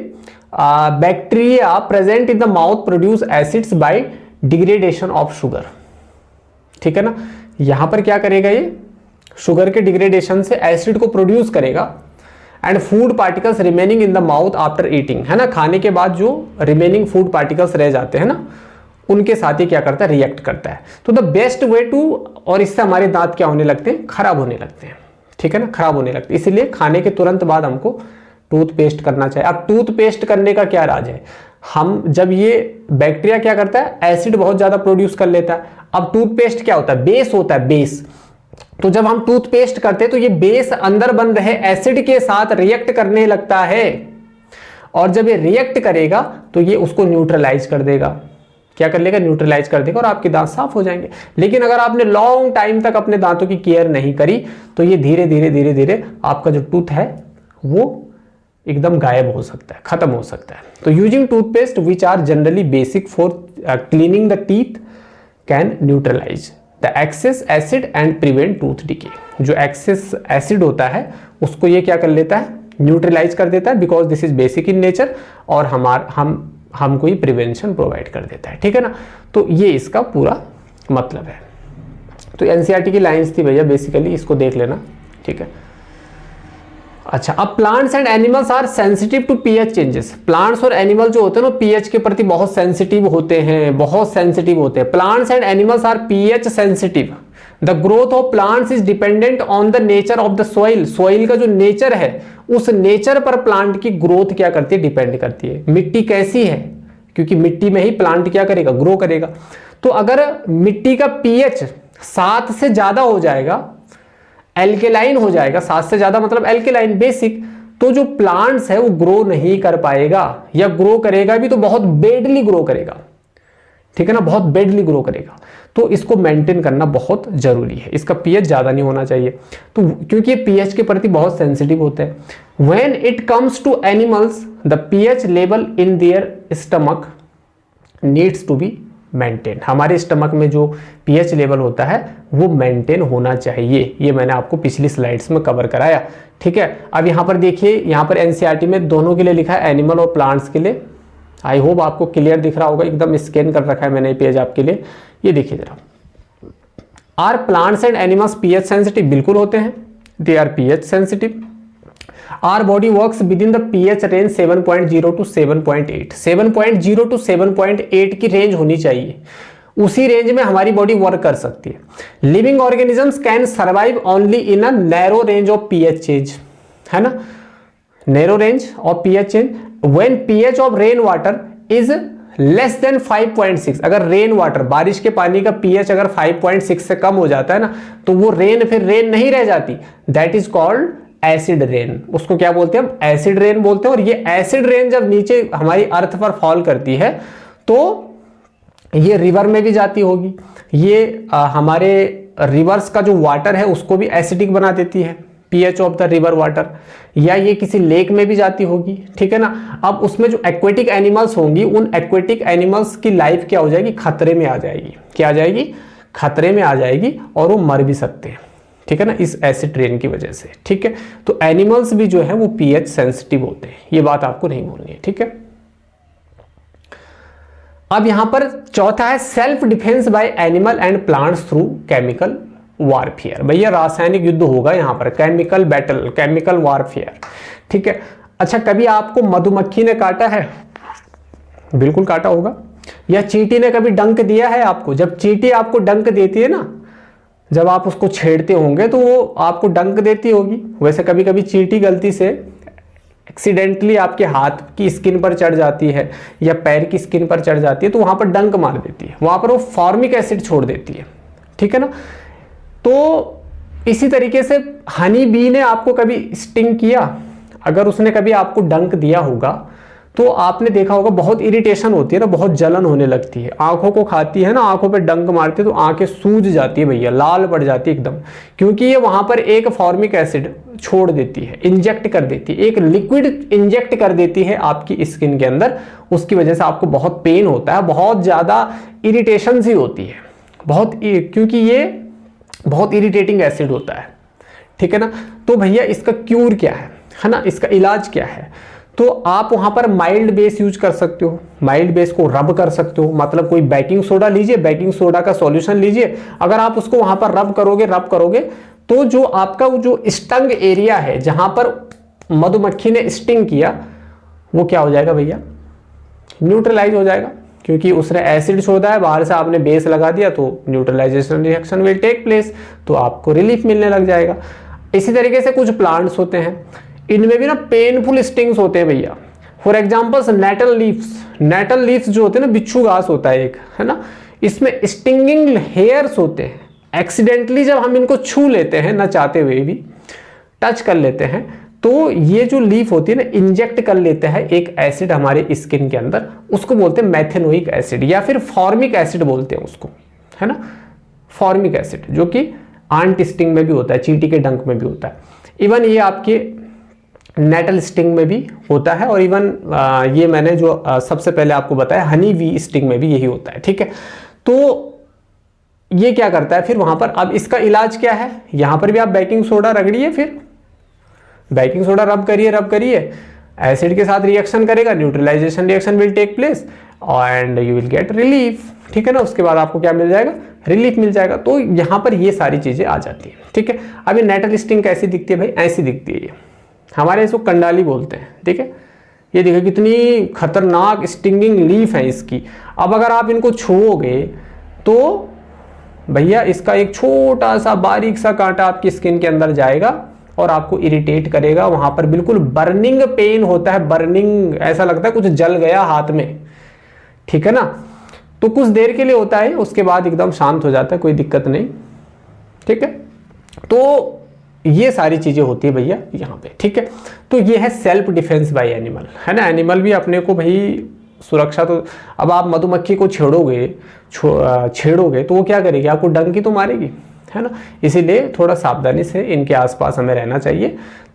bacteria present in the mouth produce acids bye degradation of sugar, ठीक है ना। यहां पर क्या करेगा? ये शुगर के डिग्रेडेशन से एसिड को प्रोड्यूस करेगा and food particles remaining in the mouth after eating, है ना, खाने के बाद जो रिमेनिंग फूड पार्टिकल्स रह जाते हैं ना, उनके साथ ही क्या करता है? रिएक्ट करता है। तो द बेस्ट वे टू, और इससे हमारे दांत क्या होने लगते हैं? खराब होने लगते हैं, ठीक है ना, खराब होने लगते हैं। इसलिए खाने के तुरंत बाद हमको टूथपेस्ट करना चाहिए। अब टूथपेस्ट करने का क्या राज है? हम जब ये बैक्टीरिया क्या करता है? एसिड बहुत ज्यादा प्रोड्यूस कर लेता है। अब टूथपेस्ट क्या होता है? बेस होता है, बेस। तो जब हम टूथपेस्ट करते हैं तो ये बेस अंदर बन रहे एसिड के साथ रिएक्ट करने लगता है, और जब ये रिएक्ट करेगा तो ये उसको न्यूट्रलाइज कर देगा। क्या कर लेगा? न्यूट्रलाइज कर देगा और आपके दांत साफ हो जाएंगे। लेकिन अगर आपने लॉन्ग टाइम तक अपने दांतों की केयर नहीं करी तो ये धीरे धीरे धीरे धीरे आपका जो टूथ है वो एकदम गायब हो सकता है, खत्म हो सकता है। तो using toothpaste which are generally basic for cleaning the teeth can neutralise the excess acid and prevent tooth decay. जो एक्सेस एसिड होता है उसको ये क्या कर लेता है? न्यूट्रलाइज कर देता है, because this is basic in nature, और हमको ये प्रिवेंशन प्रोवाइड कर देता है, ठीक है ना। तो ये इसका पूरा मतलब है। तो एनसीईआरटी की लाइंस थी भैया, बेसिकली इसको देख लेना, ठीक है। अच्छा, अब plants and animals are sensitive to pH changes. Plants और एनिमल जो होते हैं ना पीएच के प्रति बहुत सेंसिटिव होते हैं, बहुत सेंसिटिव होते हैं। Plants and animals are pH sensitive. The growth of plants is dependent on the nature of the soil. Soil का जो नेचर है उस नेचर पर प्लांट की ग्रोथ क्या करती है? डिपेंड करती है। मिट्टी कैसी है, क्योंकि मिट्टी में ही प्लांट क्या करेगा? ग्रो करेगा। तो अगर मिट्टी का पीएच 7 से ज्यादा हो जाएगा, एल्केलाइन हो जाएगा, 7 से ज्यादा मतलब एल्केलाइन बेसिक, तो जो प्लांट्स है वो ग्रो नहीं कर पाएगा, या ग्रो करेगा भी तो बहुत बेडली ग्रो करेगा, ठीक है ना, बहुत बेडली ग्रो करेगा। तो इसको मेंटेन करना बहुत जरूरी है। इसका पीएच ज्यादा नहीं होना चाहिए, तो क्योंकि ये पीएच के प्रति बहुत सेंसिटिव होते हैं। When it comes to animals the pH level in their stomach needs to be maintain. हमारे स्टमक में जो पीएच लेवल होता है वो मेंटेन होना चाहिए। ये मैंने आपको पिछली स्लाइड्स में कवर कराया, ठीक है। अब यहाँ पर देखिए, यहाँ पर एनसीईआरटी में दोनों के लिए लिखा है, एनिमल और प्लांट्स के लिए आई होप आपको क्लियर दिख रहा होगा, एकदम स्कैन कर रखा है मैंने पेज आपके लिए। ये देखिए जरा, are plants and animals pH sensitive? बिल्कुल होते हैं, they are pH sensitive. Our body works within the pH range 7.0 to 7.8। 7.0 to 7.8 की रेंज होनी चाहिए, उसी रेंज में हमारी बॉडी वर्क कर सकती है। Living organisms can survive only in a narrow range of pH change, है ना, narrow range of pH change. When pH of rain water is less than 5.6, अगर रेन वाटर, बारिश के पानी का पीएच अगर 5.6 से कम हो जाता है ना, तो वो रेन फिर रेन नहीं रह जाती, that is called acid rain. उसको क्या बोलते हैं हम? एसिड रेन बोलते हैं। और ये एसिड रेन जब नीचे हमारी अर्थ पर फॉल करती है तो ये रिवर में भी जाती होगी, ये हमारे रिवर्स का जो वाटर है उसको भी एसिडिक बना देती है, pH of the river water, या ये किसी लेक में भी जाती होगी, ठीक है ना। अब उसमें जो एक्वेटिक एनिमल्स होंगी, उन एक्वेटिक एनिमल्स की लाइफ क्या हो जाएगी? खतरे में आ जाएगी। क्या आ जाएगी? खतरे में आ जाएगी, और वो मर भी सकते हैं, ठीक है ना, इस एसिड रेन की वजह से, ठीक है। तो एनिमल्स भी जो है वो पीएच सेंसिटिव होते हैं, ये बात आपको नहीं भूलनी है, ठीक है। अब यहां पर चौथा है self defence bye animal and plants through chemical warfare. भैया रासायनिक युद्ध होगा यहां पर, केमिकल बैटल, केमिकल वारफेयर, ठीक है। अच्छा, कभी आपको मधुमक्खी ने काटा है? बिल्कुल काटा होगा। या चींटी ने कभी डंक दिया है आपको? जब चींटी आपको डंक देती है ना, जब आप उसको छेड़ते होंगे तो वो आपको डंक देती होगी। वैसे कभी कभी चींटी गलती से एक्सीडेंटली आपके हाथ की स्किन पर चढ़ जाती है या पैर की स्किन पर चढ़ जाती है, तो वहां पर डंक मार देती है, वहां पर वो फॉर्मिक एसिड छोड़ देती है, ठीक है ना। तो इसी तरीके से हनी बी ने आपको कभी स्टिंग किया? अगर उसने कभी आपको डंक दिया होगा तो आपने देखा होगा बहुत इरिटेशन होती है ना, बहुत जलन होने लगती है, आंखों को खाती है ना, आंखों पे डंक मारती है तो आंखें सूज जाती है भैया, लाल पड़ जाती है एकदम, क्योंकि ये वहां पर एक फॉर्मिक एसिड छोड़ देती है, इंजेक्ट कर देती है, एक लिक्विड इंजेक्ट कर देती है आपकी स्किन के अंदर। उसकी वजह से आपको बहुत पेन होता है, बहुत ज्यादा इरिटेशन सी होती है, क्योंकि ये बहुत इरिटेटिंग एसिड होता है, ठीक है ना। तो भैया इसका क्यूर क्या है ना, इसका इलाज क्या है? तो आप वहां पर माइल्ड बेस यूज कर सकते हो, माइल्ड बेस को रब कर सकते हो, मतलब कोई बेकिंग सोडा लीजिए, बेकिंग सोडा का सॉल्यूशन लीजिए, अगर आप उसको वहां पर रब करोगे तो जो आपका जो स्टंग एरिया है, जहां पर मधुमक्खी ने स्टिंग किया, वो क्या हो जाएगा भैया? न्यूट्रलाइज हो जाएगा, क्योंकि उसने एसिड छोड़ा है, बाहर से आपने बेस लगा दिया, तो neutralisation reaction will take place, तो आपको रिलीफ मिलने लग जाएगा। इसी तरीके से कुछ प्लांट्स होते हैं, इनमें भी ना पेनफुल स्टिंग्स होते हैं भैया। फॉर एग्जांपल नेटल लीव्स जो होते हैं ना, बिच्छू घास होता है एक, है ना, इसमें स्टिंगिंग हेयर्स होते हैं। एक्सीडेंटली जब हम इनको छू लेते हैं, ना चाहते हुए भी टच कर लेते हैं, तो ये जो लीफ होती है ना, इंजेक्ट कर लेते हैं एक एसिड हमारे स्किन के अंदर, उसको बोलते हैं मेथेनोइक एसिड या फिर फॉर्मिक एसिड बोलते हैं उसको, है ना, फॉर्मिक एसिड, जो कि आंट स्टिंग में भी होता है, चींटी के डंक में भी होता है, इवन ये आपके नेटल स्टिंग में भी होता है, और इवन ये मैंने जो सबसे पहले आपको बताया हनी बी स्टिंग में भी यही होता है, ठीक है। तो ये क्या करता है फिर वहां पर? अब इसका इलाज क्या है? यहां पर भी आप बेकिंग सोडा रगड़िए, फिर बेकिंग सोडा रब करिए, एसिड के साथ रिएक्शन करेगा, neutralisation reaction will take place and you will get relief, ठीक है ना। उसके बाद आपको क्या मिल जाएगा? रिलीफ मिल जाएगा। तो यहां पर ये सारी चीजें आ जाती है, ठीक है। अब ये नेटल स्टिंग कैसी दिखती है भाई? ऐसी दिखती है, ये हमारे इसको कंडाली बोलते हैं, ठीक है। ये देखिए कितनी खतरनाक स्टिंगिंग लीफ है इसकी। अब अगर आप इनको छुओगे तो भैया इसका एक छोटा सा बारीक सा कांटा आपकी स्किन के अंदर जाएगा और आपको इरिटेट करेगा, वहां पर बिल्कुल बर्निंग पेन होता है, बर्निंग, ऐसा लगता है कुछ जल गया हाथ में, ठीक है ना। तो कुछ देर के लिए होता है, उसके बाद एकदम शांत हो जाता है, कोई दिक्कत नहीं, ठीक है। तो ये सारी चीजें होती है भैया यहाँ पे, ठीक है। तो ये है सेल्फ डिफेंस बाय एनिमल, है ना। एनिमल भी अपने को भाई सुरक्षा, तो अब आप मधुमक्खी को छेड़ोगे तो वो क्या करेगी? आपको डंकी तो मारेगी, है ना। इसीलिए थोड़ा सावधानी से इनके आसपास हमें रहना चाहिए,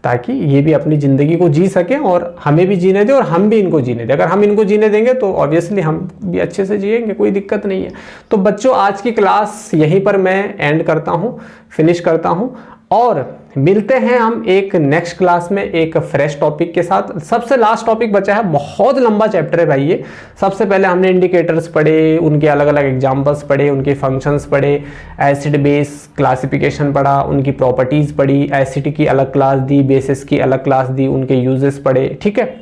ताकि ये भी अपनी ज़िंदगी को जी सकें और हमें भी जीने दें और हम भी इनको जीने दें। अगर हम इनको जीने देंगे तो ऑब्वियसली हम भी अच्छे से जिएंगे, कोई दिक्कत नहीं है। तो बच्चों, आज की क्लास यहीं पर मैं एंड करता हूँ, फिनिश करता हूँ। और मिलते हैं हम एक नेक्स्ट क्लास में एक फ्रेश टॉपिक के साथ। सबसे लास्ट टॉपिक बचा है, बहुत लंबा चैप्टर है भाई ये। सबसे पहले हमने इंडिकेटर्स पढ़े, उनके अलग अलग एग्जांपल्स पढ़े, उनके फंक्शंस पढ़े, एसिड बेस क्लासिफिकेशन पढ़ा, उनकी प्रॉपर्टीज पढ़ी, एसिड की अलग क्लास दी, बेसिस की अलग क्लास दी, उनके यूजेस पढ़े, ठीक है।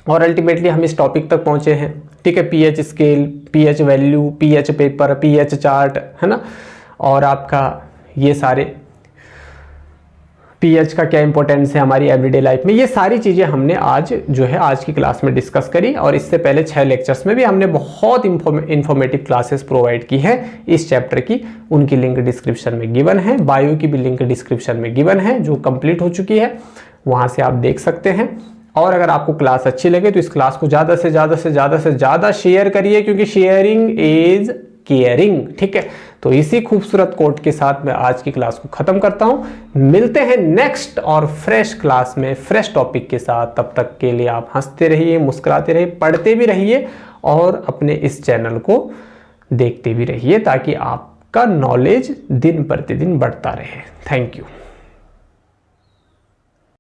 और अल्टीमेटली हम इस टॉपिक तक पहुंचे हैं, ठीक है। PH scale, pH value, pH paper, pH chart, है ना, और आपका ये सारे पीएच का क्या इंपॉर्टेंस है हमारी एवरीडे लाइफ में, ये सारी चीज़ें हमने आज जो है आज की क्लास में डिस्कस करी। और इससे पहले 6 लेक्चर्स में भी हमने बहुत इंफॉर्मेटिव क्लासेस प्रोवाइड की है इस चैप्टर की। उनकी लिंक डिस्क्रिप्शन में गिवन है, बायो की भी लिंक डिस्क्रिप्शन में गिवन है जो कंप्लीट हो चुकी है, वहाँ से आप देख सकते हैं। और अगर आपको क्लास अच्छी लगे तो इस क्लास को ज़्यादा से ज़्यादा शेयर करिए, क्योंकि शेयरिंग इज केयरिंग, ठीक है। तो इसी खूबसूरत कोट के साथ मैं आज की क्लास को खत्म करता हूं। मिलते हैं नेक्स्ट और फ्रेश क्लास में फ्रेश टॉपिक के साथ। तब तक के लिए आप हंसते रहिए, मुस्कुराते रहिए, पढ़ते भी रहिए और अपने इस चैनल को देखते भी रहिए, ताकि आपका नॉलेज दिन प्रतिदिन बढ़ता रहे। Thank you.